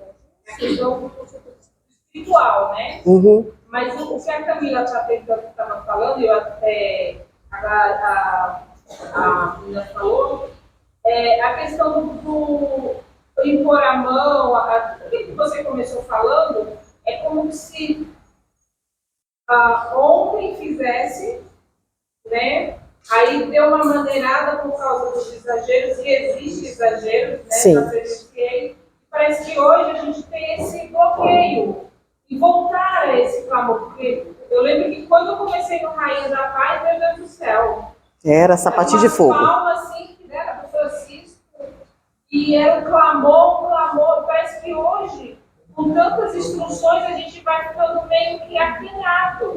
a questão espiritual, né? Uhum. Mas o que a Camila estava falando, e até a menina falou, é a questão do impor a mão, o que você começou falando, é como se ontem fizesse, né? Aí deu uma maneirada por causa dos exageros, e existe exageros, né? Sim. Parece que hoje a gente tem esse bloqueio e voltar a esse clamor. Porque eu lembro que quando eu comecei no Rainha da Paz, meu Deus do céu, Era sapatinho de fogo. palma assim, que era do Francisco, e era um clamor, parece que hoje com tantas instruções, a gente vai ficando meio que acanhado.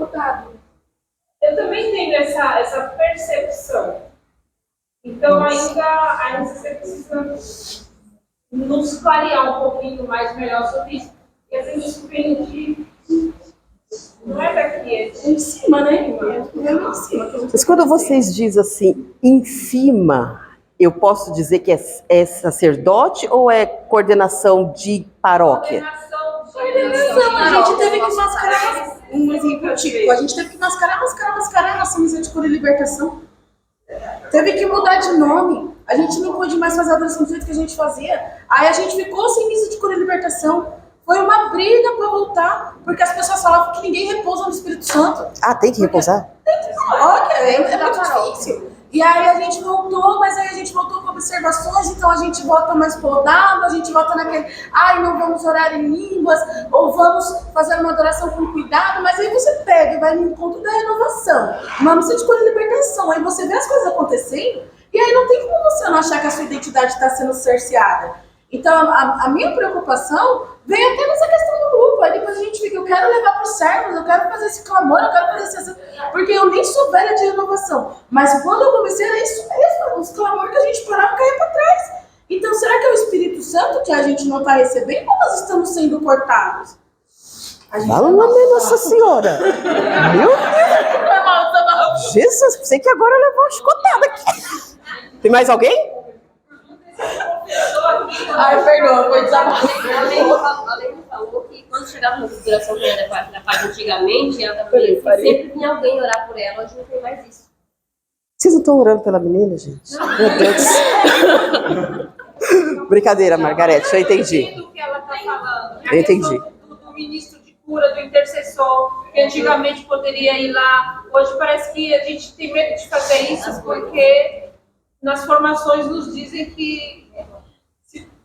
Eu também tenho essa percepção. Então, ainda você precisa nos clarear um pouquinho mais melhor sobre isso. E às vezes isso vem de... Não é daqui, é Em cima, né? Em cima. Mas quando vocês dizem assim, em cima, eu posso dizer que é sacerdote ou é coordenação de paróquia? coordenação. A gente teve que mascarar. Um exemplo típico, a gente teve que mascarar nossa misericórdia e libertação. Teve que mudar de nome. A gente não pôde mais fazer a adoração do jeito que a gente fazia. Aí a gente ficou sem misericórdia e libertação. Foi uma briga para voltar, porque as pessoas falavam que ninguém repousa no Espírito Santo. Ah, tem que repousar? Olha, é muito difícil. E aí a gente voltou, mas aí a gente voltou com observações, então a gente volta mais podado, a gente volta naquele, não vamos orar em línguas, ou vamos fazer uma adoração com cuidado, mas aí você pega e vai no encontro da renovação, uma missa de cura e libertação, aí você vê as coisas acontecendo, e aí não tem como você não achar que a sua identidade está sendo cerceada. Então, a minha preocupação veio até nessa questão do grupo. Aí depois a gente fica, eu quero levar para os servos, eu quero fazer esse clamor, eu quero fazer esse... Porque eu nem sou velha de renovação. Mas quando eu comecei, era isso mesmo, os clamores que a gente parava e caía para trás. Então, será que é o Espírito Santo que a gente não está recebendo ou nós estamos sendo cortados? Fala, Nossa Senhora! Meu Deus! Jesus, sei que agora levou uma chicotada aqui. Tem mais alguém? Perdoa, foi desabafo. A Lene falou que quando chegava na configuração da paz antigamente, ela sempre vinha alguém orar por ela, hoje não tem mais isso. Vocês não estão orando pela menina, gente? Meu Deus. Brincadeira, Margarete, eu entendi. Eu entendo o que ela está falando. Eu entendi. Do ministro de cura, do intercessor, que antigamente poderia ir lá. Hoje parece que a gente tem medo de fazer isso porque nas formações nos dizem que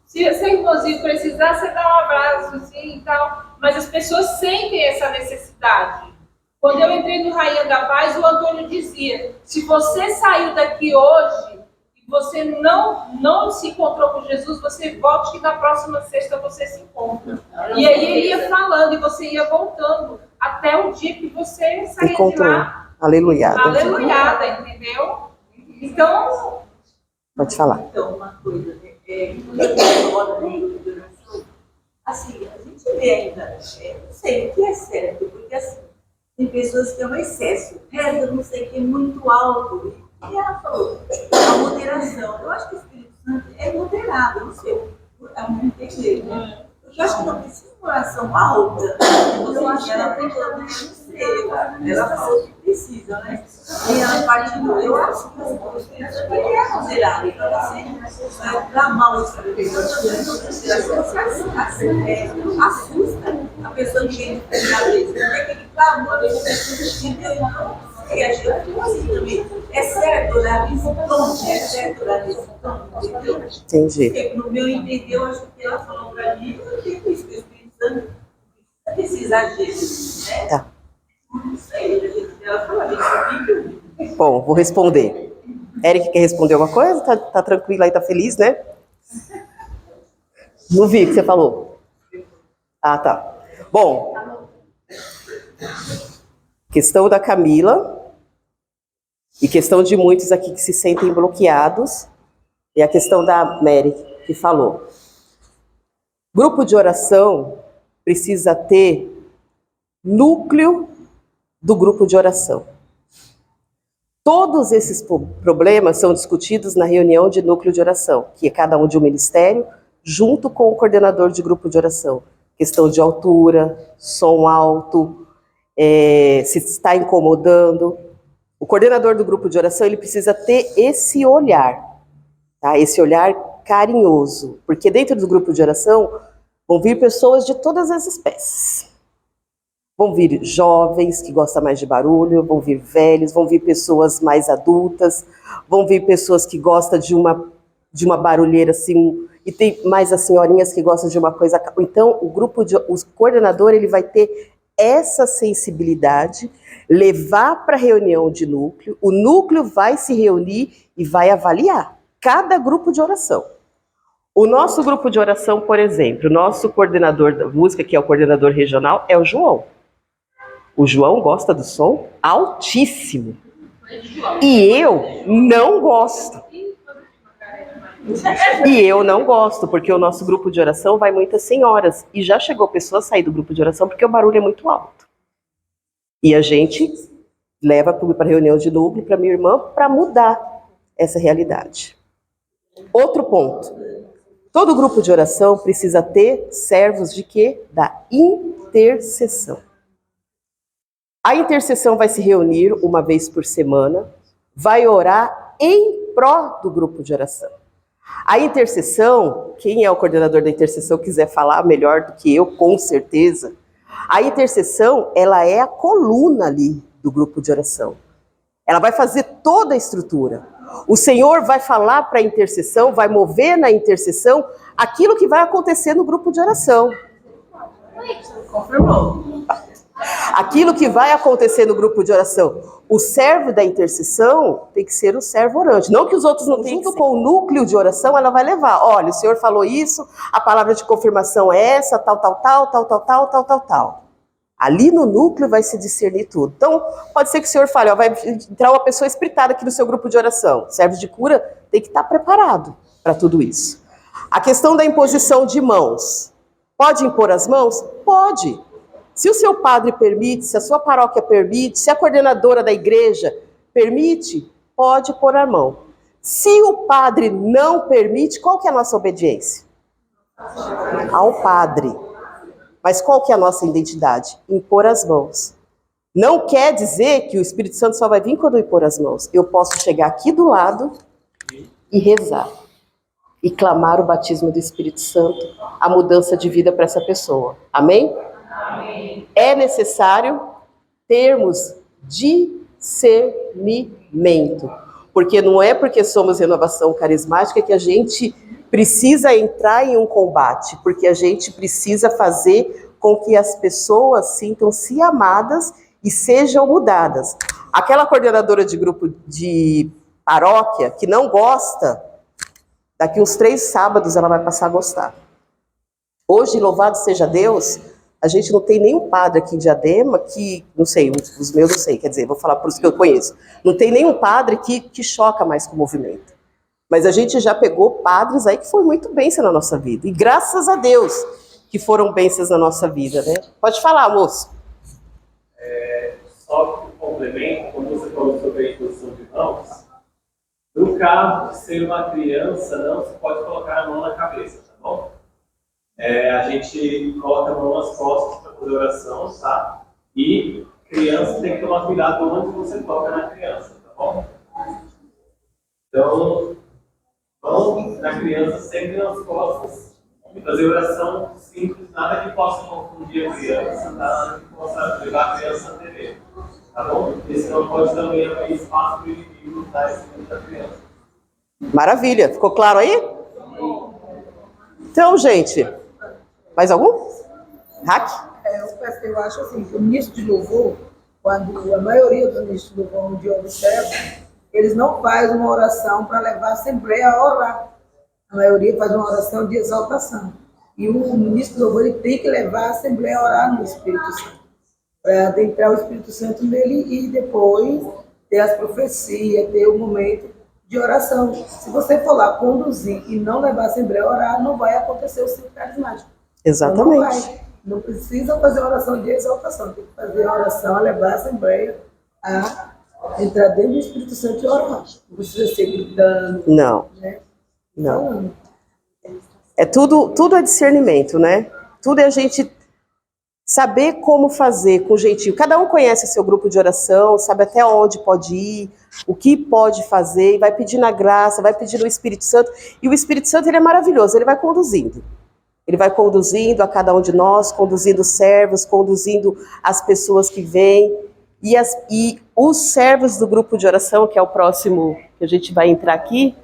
se você, inclusive, precisar, você dá um abraço, assim, e tal. Mas as pessoas sentem essa necessidade. Quando eu entrei no Rainha da Paz, o Antônio dizia, se você saiu daqui hoje e você não se encontrou com Jesus, você volte que na próxima sexta você se encontra. E aí ele ia falando e você ia voltando até o dia que você saía Encontrou. de lá. Aleluiada. Aleluiada, entendeu? Então... Pode falar. Então, uma coisa, quando a gente fala da oração, assim, a gente vê ainda, não sei o que é certo, porque assim, tem pessoas que têm um excesso, reza, não sei o que, muito alto, e ela falou, a moderação. Eu acho que o Espírito Santo é moderado, eu não sei, a meu entender, né? Eu acho que não precisa de uma oração alta, eu acho que ela tem não sei, ela falou que precisa, né? E ela partilhou, eu acho que o Espírito Santo ele é moderado, então você clamar o Espírito Santo, assusta a pessoa que vem de cabeça, porque aquele clamor, entendeu? Não sei, acho que eu assim também. É certo orar nesse tom, é certo orar nesse tom, entendeu? Entendi. Porque no meu entender, eu acho que ela falou para mim, eu tenho isso, que o Espírito Santo não precisa exagero, né? Tá. Não sei, ela fala bem, Bom, vou responder. Eric quer responder alguma coisa? Tá tranquila aí, tá feliz, né? Não vi o que você falou. Ah, tá. Bom, questão da Camila e questão de muitos aqui que se sentem bloqueados e a questão da Mary que falou. Grupo de oração precisa ter núcleo do grupo de oração. Todos esses problemas são discutidos na reunião de núcleo de oração, que é cada um de um ministério, junto com o coordenador de grupo de oração. Questão de altura, som alto, se está incomodando. O coordenador do grupo de oração, ele precisa ter esse olhar, tá? Esse olhar carinhoso, porque dentro do grupo de oração vão vir pessoas de todas as espécies. Vão vir jovens que gostam mais de barulho, vão vir velhos, vão vir pessoas mais adultas, vão vir pessoas que gostam de uma barulheira assim, e tem mais as senhorinhas que gostam de uma coisa. Então, o coordenador, ele vai ter essa sensibilidade, levar para a reunião de núcleo, o núcleo vai se reunir e vai avaliar cada grupo de oração. O nosso grupo de oração, por exemplo, o nosso coordenador da música, que é o coordenador regional, é o João. O João gosta do som altíssimo. E eu não gosto. E eu não gosto, porque o nosso grupo de oração vai muitas senhoras. E já chegou pessoa a sair do grupo de oração porque o barulho é muito alto. E a gente leva para a reunião de núcleo, para minha irmã, para mudar essa realidade. Outro ponto. Todo grupo de oração precisa ter servos de quê? Da intercessão. A intercessão vai se reunir uma vez por semana, vai orar em pró do grupo de oração. A intercessão, quem é o coordenador da intercessão quiser falar melhor do que eu, com certeza, a intercessão, ela é a coluna ali do grupo de oração. Ela vai fazer toda a estrutura. O Senhor vai falar para a intercessão, vai mover na intercessão aquilo que vai acontecer no grupo de oração. Confirmou. Aquilo que vai acontecer no grupo de oração. O servo da intercessão tem que ser o servo orante. Não que os outros não tenham. Junto com o núcleo de oração, ela vai levar. Olha, o Senhor falou isso, a palavra de confirmação é essa, tal. Ali no núcleo vai se discernir tudo. Então, pode ser que o Senhor fale, ó, vai entrar uma pessoa espiritada aqui no seu grupo de oração. Servo de cura tem que estar preparado para tudo isso. A questão da imposição de mãos. Pode impor as mãos? Pode. Se o seu padre permite, se a sua paróquia permite, se a coordenadora da igreja permite, pode pôr a mão. Se o padre não permite, qual que é a nossa obediência? Ao padre. Mas qual que é a nossa identidade? Impor as mãos. Não quer dizer que o Espírito Santo só vai vir quando eu impor as mãos. Eu posso chegar aqui do lado e rezar. E clamar o batismo do Espírito Santo, a mudança de vida para essa pessoa. Amém? Amém. É necessário termos discernimento. Porque não é porque somos renovação carismática que a gente precisa entrar em um combate, porque a gente precisa fazer com que as pessoas sintam-se amadas e sejam mudadas. Aquela coordenadora de grupo de paróquia que não gosta, daqui uns 3 sábados ela vai passar a gostar. Hoje, louvado seja Deus, a gente não tem nenhum padre aqui em Diadema que, não sei, os meus não sei, quer dizer, vou falar por os que eu conheço, não tem nenhum padre que choca mais com o movimento. Mas a gente já pegou padres aí que foi muito bênção na nossa vida. E graças a Deus que foram bênçãos na nossa vida, né? Pode falar, moço. Só um complemento, quando você falou sobre a imposição de mãos, no caso de ser uma criança, não se pode colocar a mão na cabeça, tá bom? A gente coloca a mão nas costas para fazer oração, tá? E criança tem que tomar cuidado onde você toca na criança, tá bom? Então, mão na criança sempre nas costas e fazer oração simples, nada que possa confundir a criança, nada que possa levar a criança a TV, tá bom? Porque senão pode também haver espaço para o inimigo estar em cima da criança. Maravilha, ficou claro aí? Então, gente, mais algum? Hack? Eu acho assim, que o ministro de louvor, quando a maioria dos ministros de louvor onde eu observo, eles não fazem uma oração para levar a Assembleia a orar. A maioria faz uma oração de exaltação. E o ministro do louvor ele tem que levar a Assembleia a orar no Espírito Santo, para adentrar o Espírito Santo nele e depois ter as profecias, ter o momento de oração. Se você for lá conduzir e não levar a Assembleia a orar, não vai acontecer o ciclo carismático. Exatamente. Não precisa fazer oração de exaltação, tem que fazer a oração, a levar a Assembleia a entrar dentro do Espírito Santo e orar. Não precisa ser gritando. Não. Né? Não. Tudo é discernimento, né? Tudo é a gente saber como fazer com jeitinho. Cada um conhece seu grupo de oração, sabe até onde pode ir, o que pode fazer, e vai pedindo a graça, vai pedindo o Espírito Santo. E o Espírito Santo, ele é maravilhoso, ele vai conduzindo. Ele vai conduzindo a cada um de nós, conduzindo os servos, conduzindo as pessoas que vêm. E os servos do grupo de oração, que é o próximo que a gente vai entrar aqui,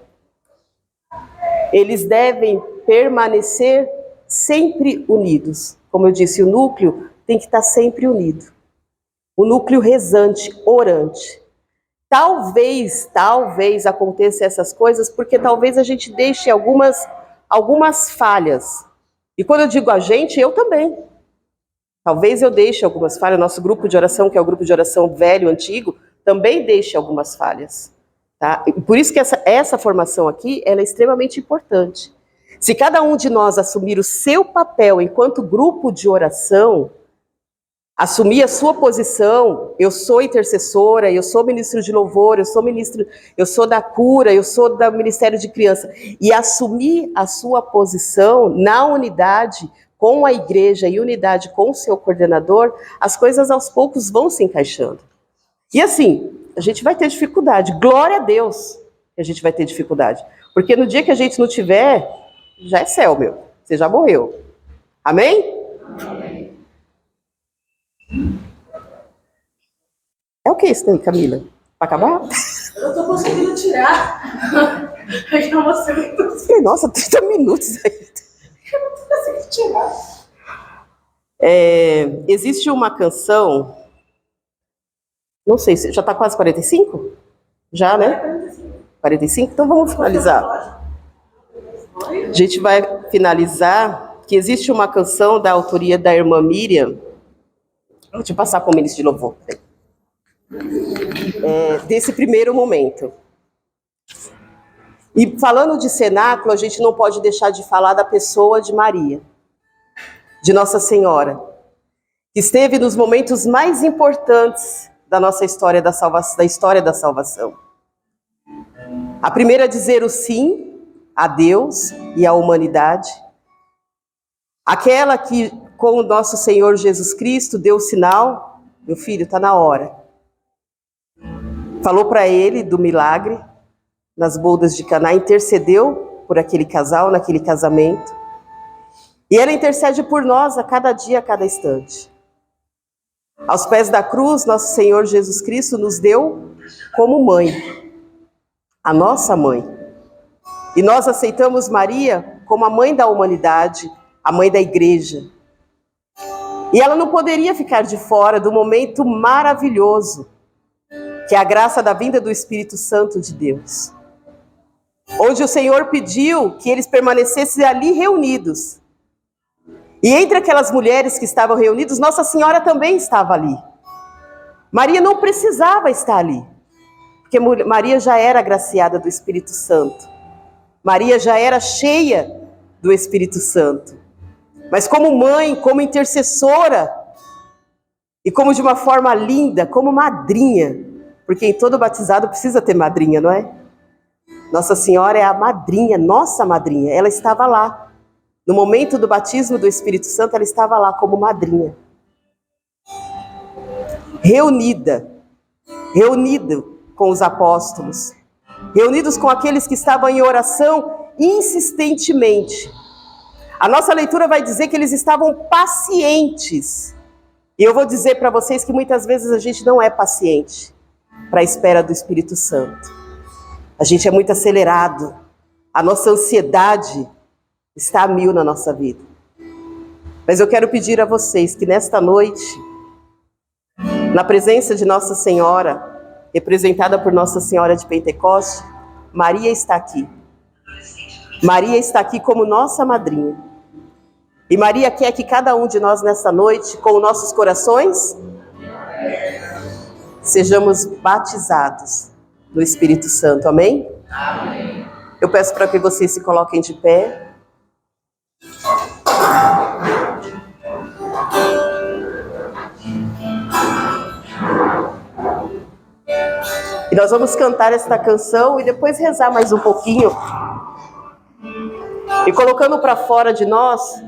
eles devem permanecer sempre unidos. Como eu disse, o núcleo tem que estar sempre unido. O núcleo rezante, orante. Talvez aconteça essas coisas, porque talvez a gente deixe algumas algumas falhas. E quando eu digo a gente, eu também. Talvez eu deixe algumas falhas. Nosso grupo de oração, que é o grupo de oração velho, antigo, também deixe algumas falhas. Tá? E por isso que essa formação aqui, ela é extremamente importante. Se cada um de nós assumir o seu papel enquanto grupo de oração, assumir a sua posição, eu sou intercessora, eu sou ministro de louvor, eu sou da cura, eu sou do Ministério de Criança, e assumir a sua posição na unidade com a igreja e unidade com o seu coordenador, as coisas aos poucos vão se encaixando. E assim, a gente vai ter dificuldade, glória a Deus que a gente vai ter dificuldade, porque no dia que a gente não tiver, já é céu, meu, você já morreu. Amém? Amém. É o que isso daí, Camila? Pra acabar? Eu não tô conseguindo tirar. Eu já mostrei muito. Nossa, 30 minutos aí. Eu não tô conseguindo tirar. Existe uma canção, não sei, já tá quase 45? Já, né? 45? Então vamos finalizar. A gente vai finalizar que existe uma canção da autoria da irmã Miriam. Deixa eu passar para o ministro de louvor. Desse primeiro momento. E falando de cenáculo, a gente não pode deixar de falar da pessoa de Maria, de Nossa Senhora, que esteve nos momentos mais importantes da nossa história da salvação. A primeira a dizer o sim a Deus e à humanidade. Aquela que, com o nosso Senhor Jesus Cristo, deu o sinal, meu filho, está na hora. Falou para ele do milagre nas bodas de Caná, intercedeu por aquele casal, naquele casamento. E ela intercede por nós a cada dia, a cada instante. Aos pés da cruz, nosso Senhor Jesus Cristo nos deu como mãe, a nossa mãe. E nós aceitamos Maria como a mãe da humanidade, a mãe da igreja. E ela não poderia ficar de fora do momento maravilhoso, que é a graça da vinda do Espírito Santo de Deus. Onde o Senhor pediu que eles permanecessem ali reunidos. E entre aquelas mulheres que estavam reunidas, Nossa Senhora também estava ali. Maria não precisava estar ali, porque Maria já era agraciada do Espírito Santo. Maria já era cheia do Espírito Santo. Mas como mãe, como intercessora, e como de uma forma linda, como madrinha, porque em todo batizado precisa ter madrinha, não é? Nossa Senhora é a madrinha, nossa madrinha, ela estava lá. No momento do batismo do Espírito Santo, ela estava lá como madrinha. Reunida com os apóstolos, reunidos com aqueles que estavam em oração insistentemente. A nossa leitura vai dizer que eles estavam pacientes. E eu vou dizer para vocês que muitas vezes a gente não é paciente para a espera do Espírito Santo. A gente é muito acelerado. A nossa ansiedade está a mil na nossa vida. Mas eu quero pedir a vocês que nesta noite, na presença de Nossa Senhora, representada por Nossa Senhora de Pentecoste, Maria está aqui. Maria está aqui como nossa madrinha. E Maria quer que cada um de nós nessa noite, com nossos corações, sejamos batizados no Espírito Santo. Amém? Amém. Eu peço para que vocês se coloquem de pé. E nós vamos cantar esta canção e depois rezar mais um pouquinho. E colocando para fora de nós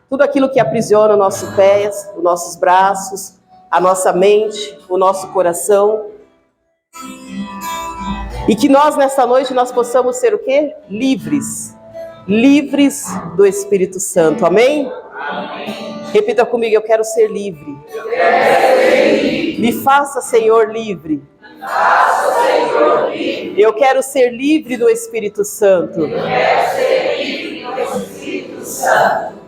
tudo aquilo que aprisiona os nossos pés, os nossos braços, a nossa mente, o nosso coração. E que nós, nessa noite, nós possamos ser o quê? Livres. Livres do Espírito Santo. Amém? Amém. Repita comigo, eu quero ser livre. Eu quero ser livre. Me faça, Senhor, livre. Me faça, Senhor, livre. Eu quero ser livre do Espírito Santo. Eu quero ser livre do Espírito Santo.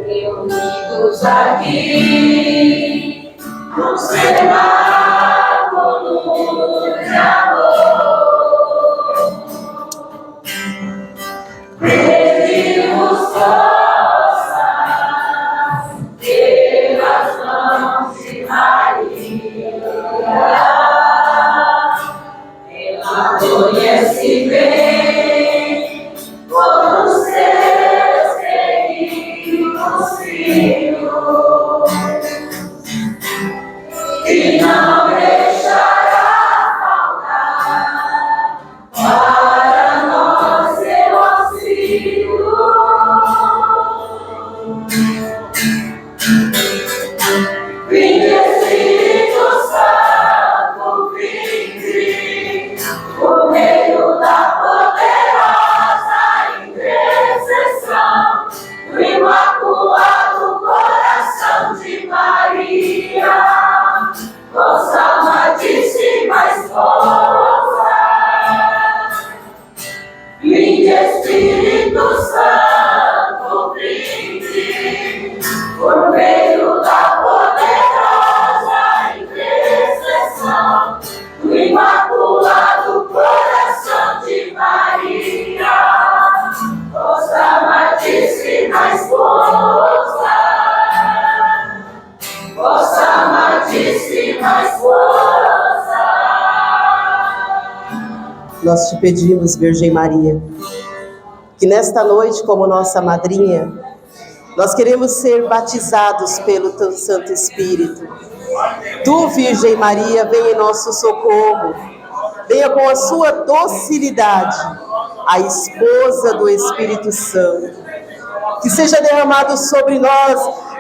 Reunidos aqui, no cenáculo de amor, nós te pedimos, Virgem Maria, que nesta noite, como nossa madrinha, nós queremos ser batizados pelo teu Santo Espírito. Tu, Virgem Maria, venha em nosso socorro, venha com a sua docilidade, a esposa do Espírito Santo. Que seja derramado sobre nós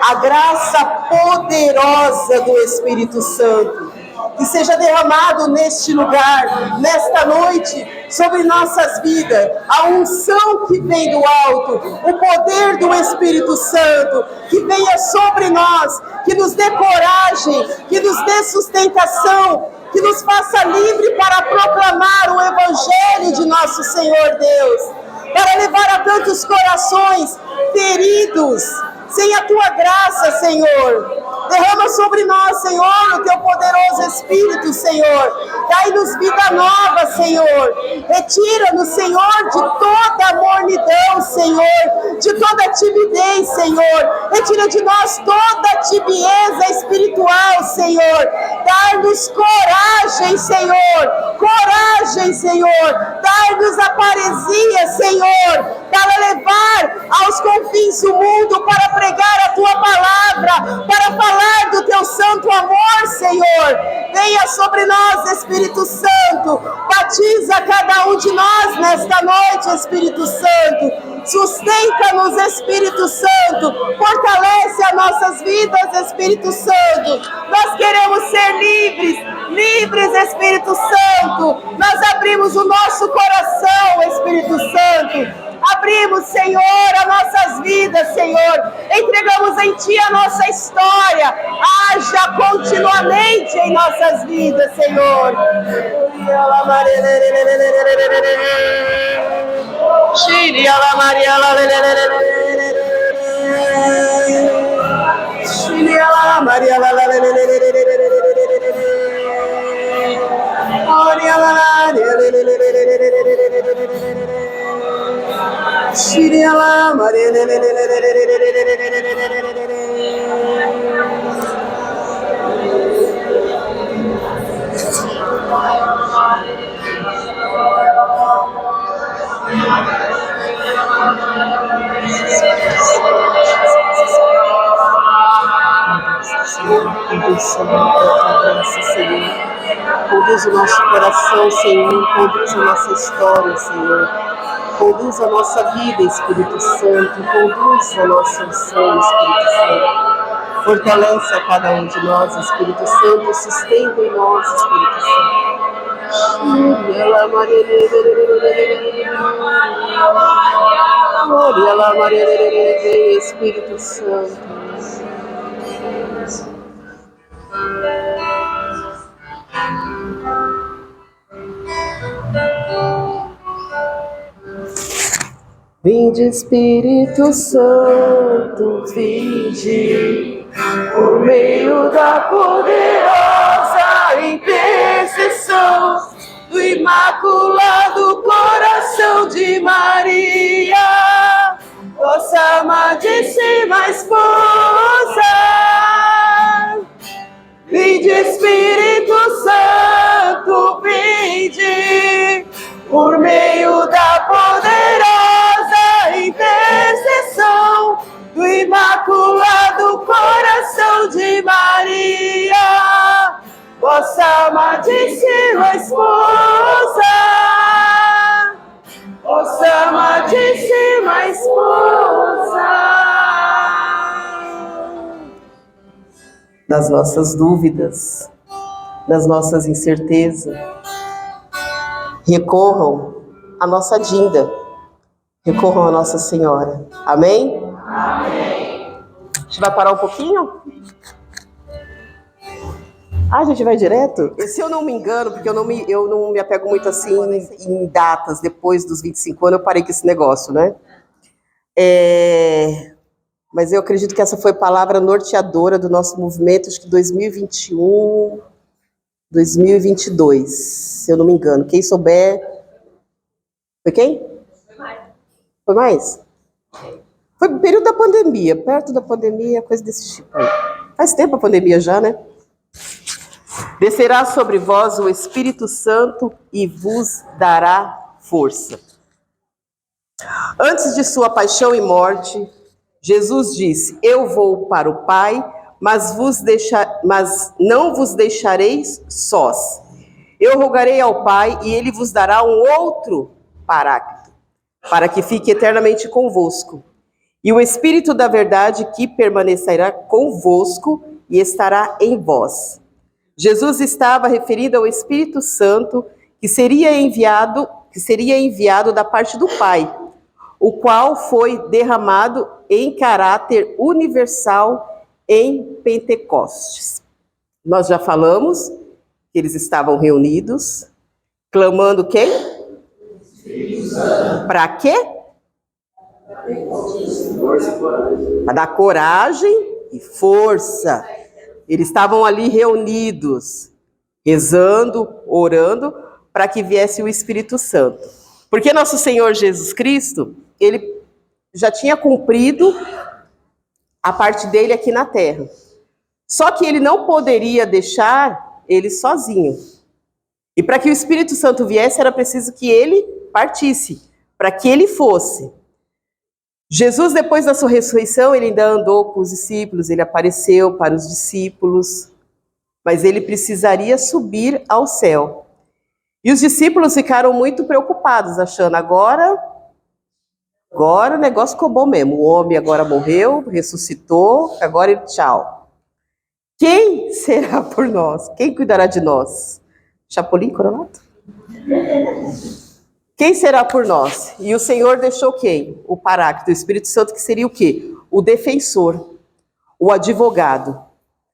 a graça poderosa do Espírito Santo. Que seja derramado neste lugar, nesta noite, sobre nossas vidas, a unção que vem do alto, o poder do Espírito Santo, que venha sobre nós, que nos dê coragem, que nos dê sustentação, que nos faça livre para proclamar o Evangelho de nosso Senhor Deus, para levar a tantos corações feridos, sem a tua graça, Senhor. Derrama sobre nós, Senhor, o teu poderoso Espírito, Senhor. Dai-nos vida nova, Senhor. Retira-nos, Senhor, de toda mornidão, Senhor, de toda timidez, Senhor. Retira de nós toda tibieza espiritual, Senhor. Dai-nos coragem, Senhor. Coragem, Senhor. Dai-nos a paresia, Senhor, para levar aos confins do mundo, para pregar a tua palavra, para falar do teu santo amor, Senhor. Venha sobre nós, Espírito Santo. Batiza cada um de nós nesta noite, Espírito Santo. Sustenta-nos, Espírito Santo. Fortalece as nossas vidas, Espírito Santo. Nós queremos ser livres, livres, Espírito Santo. Nós abrimos o nosso coração, Espírito Santo. Abrimos, Senhor, as nossas vidas, Senhor. Entregamos em Ti a nossa história. Haja continuamente em nossas vidas, Senhor. Conduz o nosso coração, Senhor. Conduz a nossa história, Senhor. Conduz a nossa vida, Espírito Santo. Conduz a nossa unção, Espírito Santo. Fortalece a cada um de nós, Espírito Santo. Sustenta em nós, Espírito Santo. Espírito Santo. Vinde, Espírito Santo, vinde, por meio da poderosa intercessão do Imaculado Coração de Maria, vossa amadíssima esposa. Vinde, Espírito Santo, vinde, por meio da poderosa intercessão do Imaculado Coração de Maria, vossa amadíssima esposa, vossa amadíssima esposa. Nas nossas dúvidas, nas nossas incertezas, recorram à nossa Dinda, recorram à Nossa Senhora. Amém? Amém. A gente vai parar um pouquinho? A gente vai direto? E se eu não me engano, porque eu não me apego muito assim em datas, depois dos 25 anos eu parei com esse negócio, né? Mas eu acredito que essa foi a palavra norteadora do nosso movimento, acho que 2021, 2022, se eu não me engano. Quem souber... Foi quem? Foi mais? Foi no período da pandemia, perto da pandemia, coisa desse tipo aí. Faz tempo a pandemia já, né? Descerá sobre vós o Espírito Santo e vos dará força. Antes de sua paixão e morte, Jesus disse: eu vou para o Pai, mas não vos deixareis sós. Eu rogarei ao Pai e ele vos dará um outro Paráclito, para que fique eternamente convosco. E o Espírito da verdade que permanecerá convosco e estará em vós. Jesus estava referido ao Espírito Santo que seria enviado da parte do Pai, o qual foi derramado em caráter universal em Pentecostes. Nós já falamos que eles estavam reunidos, clamando quem? Para quê? Para dar coragem e força. Eles estavam ali reunidos, rezando, orando, para que viesse o Espírito Santo. Porque nosso Senhor Jesus Cristo, ele já tinha cumprido a parte dele aqui na terra. Só que ele não poderia deixar ele sozinho. E para que o Espírito Santo viesse, era preciso que ele partisse, para que ele fosse. Jesus, depois da sua ressurreição, ele ainda andou com os discípulos, ele apareceu para os discípulos, mas ele precisaria subir ao céu. E os discípulos ficaram muito preocupados, achando, agora o negócio ficou bom mesmo. O homem agora morreu, ressuscitou, agora ele tchau. Quem será por nós? Quem cuidará de nós? Chapolin Coronato? Quem será por nós? E o Senhor deixou quem? O Paráclito, o Espírito Santo, que seria o quê? O defensor, o advogado.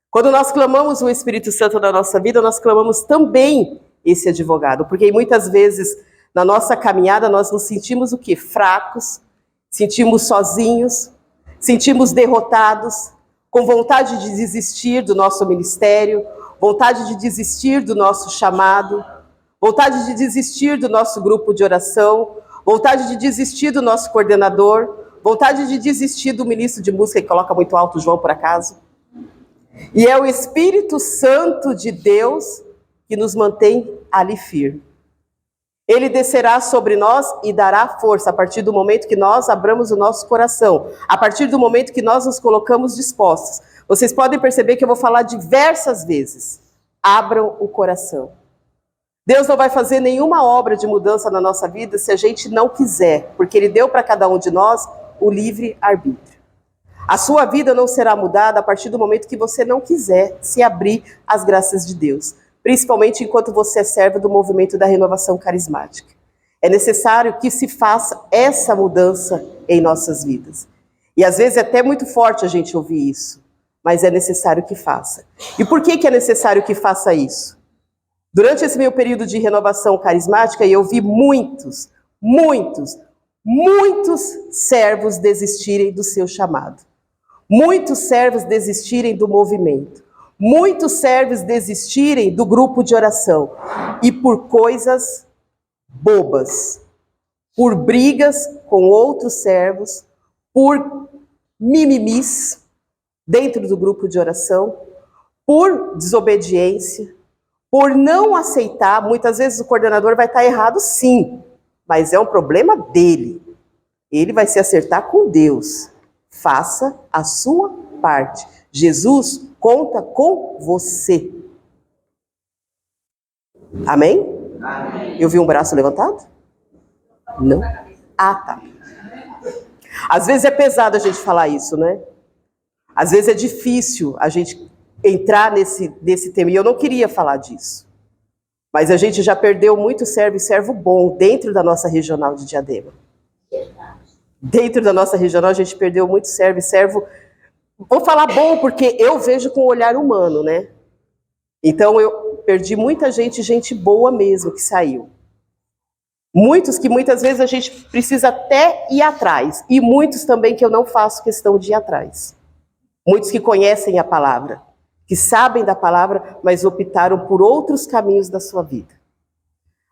Quando nós clamamos o Espírito Santo na nossa vida, nós clamamos também esse advogado, porque muitas vezes na nossa caminhada nós nos sentimos o quê? Fracos, sentimos sozinhos, sentimos derrotados, com vontade de desistir do nosso ministério, vontade de desistir do nosso chamado, vontade de desistir do nosso grupo de oração, vontade de desistir do nosso coordenador, vontade de desistir do ministro de música que coloca muito alto, João, por acaso. E é o Espírito Santo de Deus que nos mantém ali firme. Ele descerá sobre nós e dará força a partir do momento que nós abramos o nosso coração, a partir do momento que nós nos colocamos dispostos. Vocês podem perceber que eu vou falar diversas vezes. Abram o coração. Deus não vai fazer nenhuma obra de mudança na nossa vida se a gente não quiser, porque Ele deu para cada um de nós o livre-arbítrio. A sua vida não será mudada a partir do momento que você não quiser se abrir às graças de Deus, principalmente enquanto você é servo do movimento da renovação carismática. É necessário que se faça essa mudança em nossas vidas. E às vezes é até muito forte a gente ouvir isso, mas é necessário que faça. E por que é necessário que faça isso? Durante esse meu período de renovação carismática, eu vi muitos servos desistirem do seu chamado. Muitos servos desistirem do movimento. Muitos servos desistirem do grupo de oração. E por coisas bobas. Por brigas com outros servos. Por mimimis dentro do grupo de oração. Por desobediência. Por não aceitar, muitas vezes o coordenador vai estar errado sim, mas é um problema dele. Ele vai se acertar com Deus. Faça a sua parte. Jesus conta com você. Amém? Amém. Eu vi um braço levantado? Não? Ah, tá. Às vezes é pesado a gente falar isso, né? Às vezes é difícil a gente entrar nesse tema, e eu não queria falar disso. Mas a gente já perdeu muito servo e servo bom dentro da nossa regional de Diadema. Dentro da nossa regional a gente perdeu muito servo e servo, vou falar bom porque eu vejo com o olhar humano, né? Então eu perdi muita gente boa mesmo que saiu. Muitos que muitas vezes a gente precisa até ir atrás, e muitos também que eu não faço questão de ir atrás. Muitos que conhecem a palavra, que sabem da palavra, mas optaram por outros caminhos da sua vida.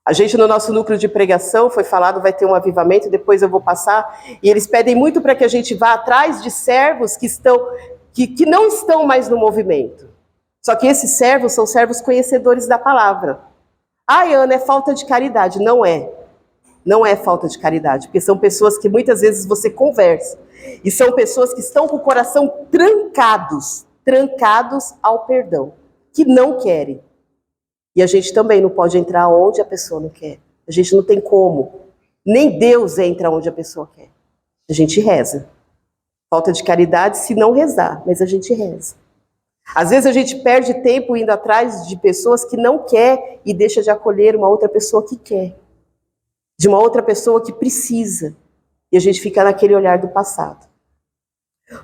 A gente, no nosso núcleo de pregação, foi falado, vai ter um avivamento, depois eu vou passar, e eles pedem muito para que a gente vá atrás de servos que não estão mais no movimento. Só que esses servos são servos conhecedores da palavra. Ai, Ana, é falta de caridade. Não é. Não é falta de caridade, porque são pessoas que muitas vezes você conversa. E são pessoas que estão com o coração trancados ao perdão, que não querem. E a gente também não pode entrar onde a pessoa não quer. A gente não tem como. Nem Deus entra onde a pessoa quer. A gente reza. Falta de caridade se não rezar, mas a gente reza. Às vezes a gente perde tempo indo atrás de pessoas que não quer e deixa de acolher uma outra pessoa que quer. De uma outra pessoa que precisa. E a gente fica naquele olhar do passado.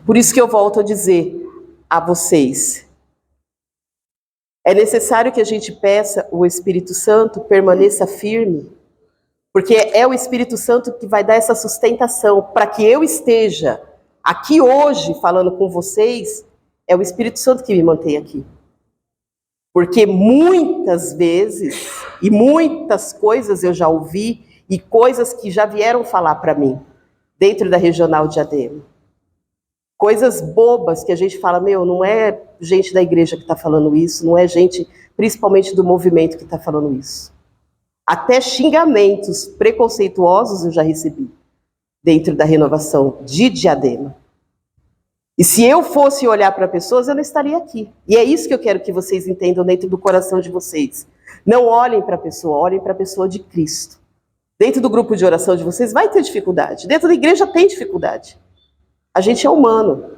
Por isso que eu volto a dizer a vocês, é necessário que a gente peça o Espírito Santo permaneça firme, porque é o Espírito Santo que vai dar essa sustentação para que eu esteja aqui hoje falando com vocês. É o Espírito Santo que me mantém aqui. Porque muitas vezes e muitas coisas eu já ouvi e coisas que já vieram falar para mim dentro da Regional Diadema. Coisas bobas que a gente fala, meu, não é gente da igreja que está falando isso, não é gente, principalmente do movimento, que está falando isso. Até xingamentos preconceituosos eu já recebi dentro da renovação de Diadema. E se eu fosse olhar para pessoas, eu não estaria aqui. E é isso que eu quero que vocês entendam dentro do coração de vocês. Não olhem para a pessoa, olhem para a pessoa de Cristo. Dentro do grupo de oração de vocês vai ter dificuldade. Dentro da igreja tem dificuldade. A gente é humano.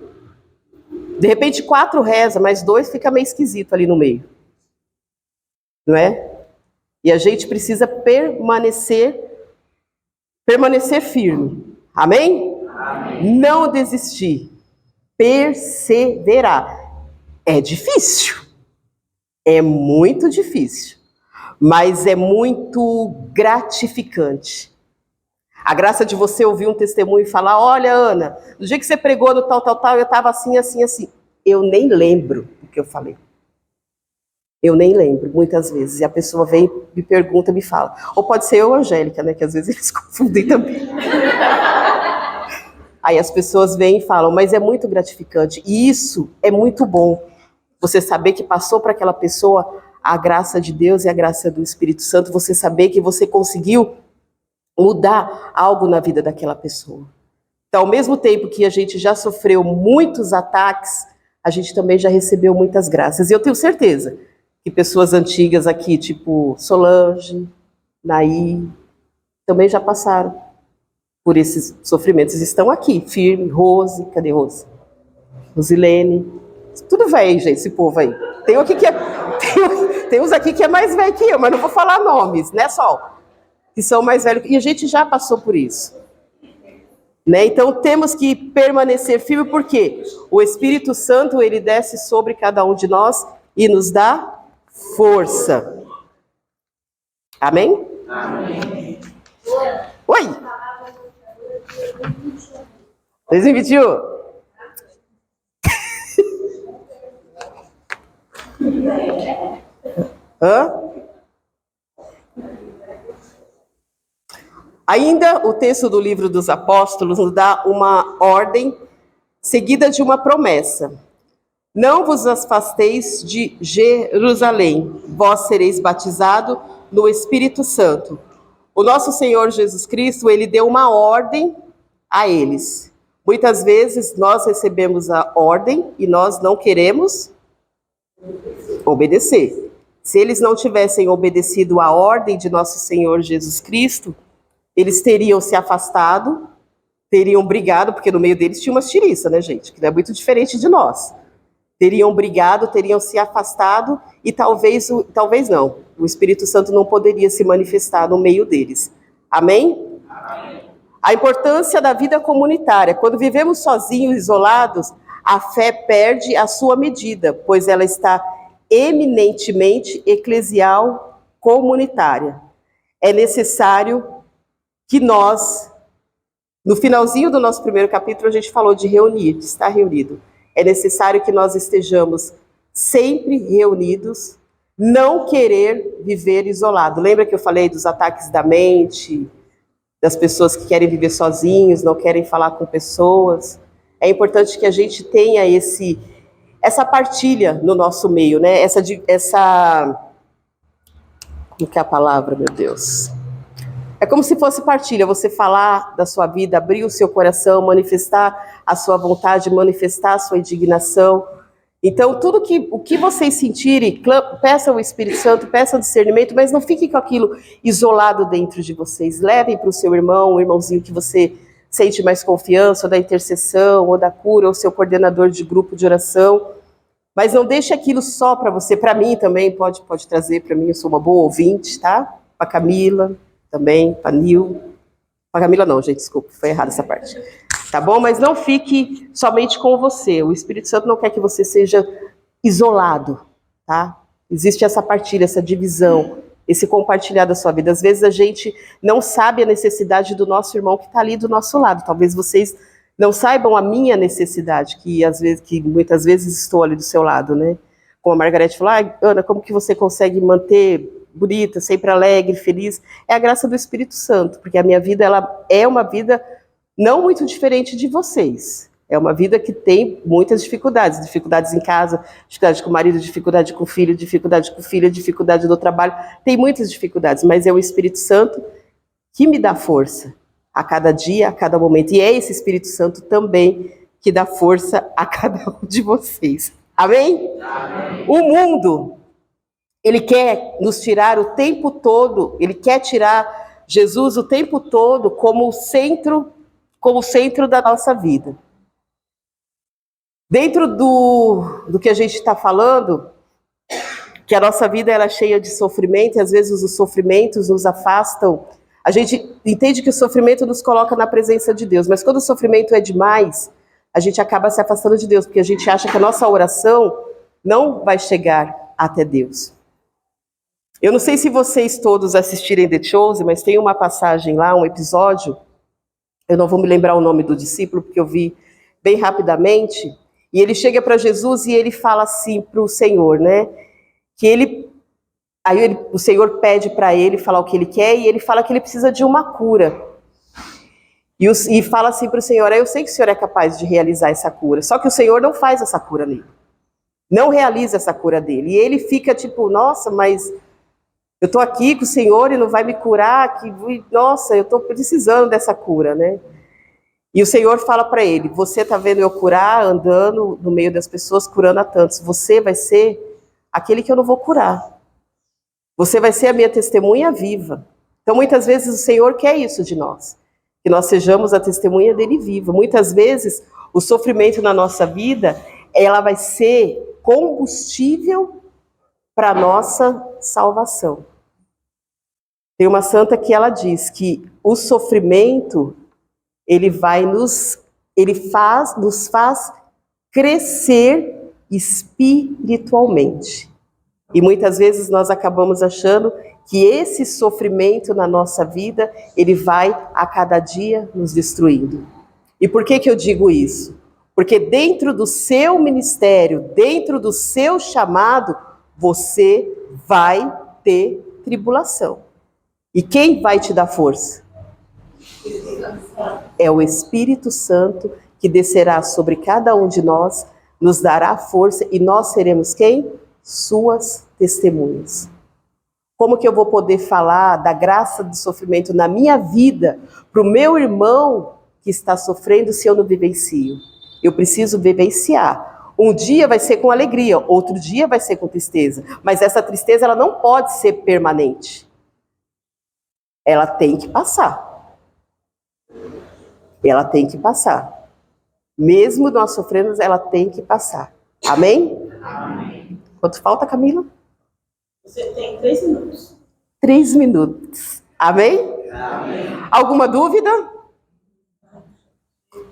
De repente 4 reza, mas 2 fica meio esquisito ali no meio. Não é? E a gente precisa permanecer firme. Amém? Amém. Não desistir. Perseverar. É difícil. É muito difícil. Mas é muito gratificante. A graça de você ouvir um testemunho e falar, olha, Ana, no dia que você pregou no tal, eu estava assim. Eu nem lembro o que eu falei. Eu nem lembro, muitas vezes. E a pessoa vem, me pergunta, me fala. Ou pode ser eu, Angélica, né? Que às vezes eles confundem também. Aí as pessoas vêm e falam, mas é muito gratificante. E isso é muito bom. Você saber que passou para aquela pessoa a graça de Deus e a graça do Espírito Santo. Você saber que você conseguiu mudar algo na vida daquela pessoa. Então, ao mesmo tempo que a gente já sofreu muitos ataques, a gente também já recebeu muitas graças. E eu tenho certeza que pessoas antigas aqui, tipo Solange, Naí, também já passaram por esses sofrimentos. Estão aqui, firme. Rose, cadê Rose? Rosilene. Tudo velho, gente, esse povo aí. Tem uns aqui que é mais velho que eu, mas não vou falar nomes, né, Sol? Que são mais velhos, e a gente já passou por isso. Né? Então temos que permanecer firme, porque o Espírito Santo, ele desce sobre cada um de nós e nos dá força. Amém? Amém. Oi! 2021. Hã? Ainda o texto do livro dos apóstolos nos dá uma ordem seguida de uma promessa. Não vos afasteis de Jerusalém, vós sereis batizado no Espírito Santo. O nosso Senhor Jesus Cristo, ele deu uma ordem a eles. Muitas vezes nós recebemos a ordem e nós não queremos obedecer. Se eles não tivessem obedecido a ordem de nosso Senhor Jesus Cristo, eles teriam se afastado, teriam brigado, porque no meio deles tinha umas tiriças, né, gente? Que não é muito diferente de nós. Teriam brigado, teriam se afastado e talvez não. O Espírito Santo não poderia se manifestar no meio deles. Amém? Amém. A importância da vida comunitária. Quando vivemos sozinhos, isolados, a fé perde a sua medida, pois ela está eminentemente eclesial comunitária. É necessário que nós, no finalzinho do nosso primeiro capítulo, a gente falou de reunir, de estar reunido. É necessário que nós estejamos sempre reunidos, não querer viver isolado. Lembra que eu falei dos ataques da mente, das pessoas que querem viver sozinhos, não querem falar com pessoas? É importante que a gente tenha essa partilha no nosso meio, né? Como que é a palavra, meu Deus? É como se fosse partilha, você falar da sua vida, abrir o seu coração, manifestar a sua vontade, manifestar a sua indignação. Então, o que vocês sentirem, peçam o Espírito Santo, peçam discernimento, mas não fiquem com aquilo isolado dentro de vocês. Levem para o seu irmão, o irmãozinho que você sente mais confiança, ou da intercessão, ou da cura, ou seu coordenador de grupo de oração. Mas não deixe aquilo só para você. Para mim também, pode trazer para mim, eu sou uma boa ouvinte, tá? Para Camila também, para Nil. Para Camila não, gente, desculpa, foi errada essa parte. Tá bom? Mas não fique somente com você. O Espírito Santo não quer que você seja isolado, tá? Existe essa partilha, essa divisão, esse compartilhar da sua vida. Às vezes a gente não sabe a necessidade do nosso irmão que está ali do nosso lado. Talvez vocês não saibam a minha necessidade, que muitas vezes estou ali do seu lado, né? Como a Margarete falou, Ana, como que você consegue manter bonita, sempre alegre, feliz? É a graça do Espírito Santo, porque a minha vida, ela é uma vida não muito diferente de vocês. É uma vida que tem muitas dificuldades. Dificuldades em casa, dificuldade com o marido, dificuldade com o filho, dificuldade com a filha, dificuldade no trabalho. Tem muitas dificuldades, mas é o Espírito Santo que me dá força a cada dia, a cada momento. E é esse Espírito Santo também que dá força a cada um de vocês. Amém? Amém. O mundo, ele quer nos tirar o tempo todo, ele quer tirar Jesus o tempo todo como o centro da nossa vida. Dentro do que a gente está falando, que a nossa vida ela é cheia de sofrimento, e às vezes os sofrimentos nos afastam. A gente entende que o sofrimento nos coloca na presença de Deus, mas quando o sofrimento é demais, a gente acaba se afastando de Deus, porque a gente acha que a nossa oração não vai chegar até Deus. Eu não sei se vocês todos assistirem The Chosen, mas tem uma passagem lá, um episódio, eu não vou me lembrar o nome do discípulo, porque eu vi bem rapidamente, e ele chega para Jesus e ele fala assim para o Senhor, né? O Senhor pede para ele falar o que ele quer, e ele fala que ele precisa de uma cura. E fala assim para o Senhor, eu sei que o Senhor é capaz de realizar essa cura, só que o Senhor não faz essa cura nele. Não realiza essa cura dele. E ele fica tipo, nossa, mas eu estou aqui com o Senhor e não vai me curar, nossa, eu estou precisando dessa cura, né? E o Senhor fala para ele, você está vendo eu curar, andando no meio das pessoas, curando a tantos. Você vai ser aquele que eu não vou curar. Você vai ser a minha testemunha viva. Então, muitas vezes, o Senhor quer isso de nós. Que nós sejamos a testemunha dele viva. Muitas vezes, o sofrimento na nossa vida, ela vai ser combustível para a nossa salvação. Tem uma santa que ela diz que o sofrimento, ele nos faz crescer espiritualmente. E muitas vezes nós acabamos achando que esse sofrimento na nossa vida, ele vai a cada dia nos destruindo. E por que eu digo isso? Porque dentro do seu ministério, dentro do seu chamado, você vai ter tribulação. E quem vai te dar força? É o Espírito Santo que descerá sobre cada um de nós, nos dará força e nós seremos quem? Suas testemunhas. Como que eu vou poder falar da graça do sofrimento na minha vida para o meu irmão que está sofrendo se eu não vivencio? Eu preciso vivenciar. Um dia vai ser com alegria, outro dia vai ser com tristeza. Mas essa tristeza ela não pode ser permanente. Ela tem que passar. Ela tem que passar. Mesmo nós sofrendo, ela tem que passar. Amém? Amém. Quanto falta, Camila? Você tem 3 minutos. 3 minutos. Amém? Amém. Alguma dúvida?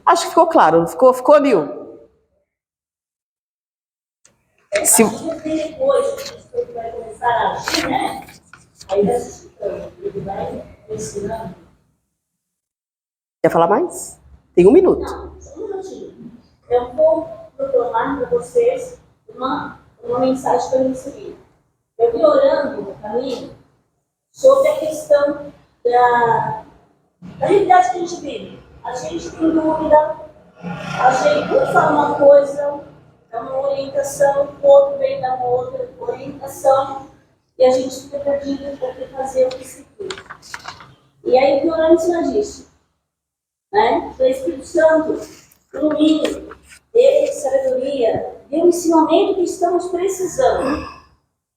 Acho que ficou claro. Ficou, Nil? Se... Depois, ele vai começar a agir, né? Aí vai suscitando, ele vai ensinando. Quer falar mais? Tem 1 minuto. Não, só um minutinho. Eu vou proclamar para vocês uma mensagem para eu receber. Eu vim orando no caminho sobre a questão da realidade que a gente vive. A gente tem dúvida, a gente um fala uma coisa, dá uma orientação, o outro vem dar uma outra orientação, e a gente fica perdido porque fazer o que se quer. E aí o que o Orlando ensina disso, né? O Espírito Santo ilumina, dê sabedoria, dê o ensinamento que estamos precisando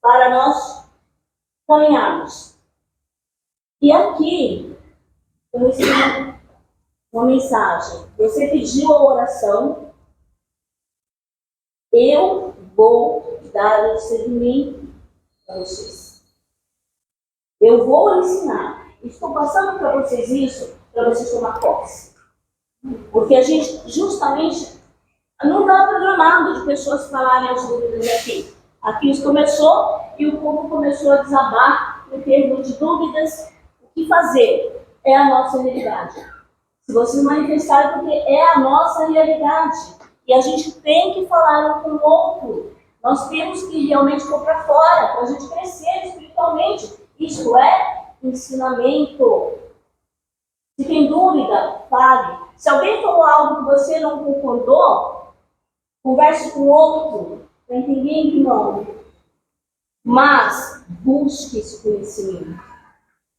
para nós caminharmos. E aqui, eu ensino uma mensagem. Você pediu a oração, eu vou dar o seguimento para vocês. Eu vou ensinar. Estou passando para vocês isso, para vocês tomar posse. Porque a gente, justamente, não está programado de pessoas falarem as dúvidas aqui. Aqui isso começou e o povo começou a desabar em termos de dúvidas. O que fazer? É a nossa realidade. Se vocês manifestarem, porque é a nossa realidade. E a gente tem que falar um com o outro. Nós temos que realmente pôr para fora, para a gente crescer espiritualmente. Isso é ensinamento. Se tem dúvida, fale. Se alguém falou algo que você não concordou, converse com o outro, para entender que não. Mas busque esse conhecimento.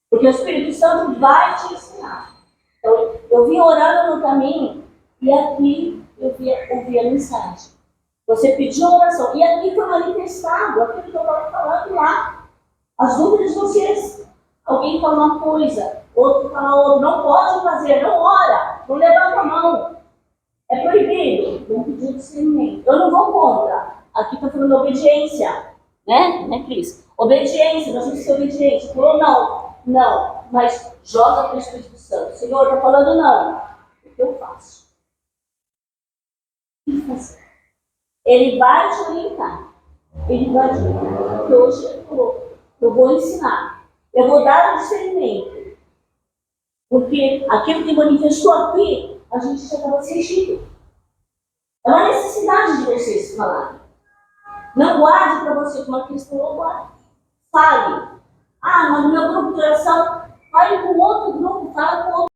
Porque o Espírito Santo vai te ensinar. Então, eu vim orando no caminho e aqui eu ouvi a mensagem. Você pediu oração e aqui foi manifestado aquilo que eu estava falando lá. As dúvidas de vocês. Alguém fala uma coisa, outro fala outra. Não pode fazer, não ora, não levanta a mão. É proibido. Não pediu discernimento. Eu não vou contra. Aqui está falando obediência. Né, Cris? Obediência, nós temos que ser obedientes. Falou não. Não, mas joga para o Espírito Santo. Senhor, está falando não. O que eu faço? O que fazer? Ele vai te orientar. Ele vai te orientar. Porque hoje ele falou, eu vou ensinar. Eu vou dar o discernimento. Porque aquilo que manifestou aqui, a gente já estava sentindo. É uma necessidade de vocês falarem. Não guarde para você, como a Cris falou, guarde. Fale. Ah, mas no meu grupo de oração, fale com outro grupo, fala com outro.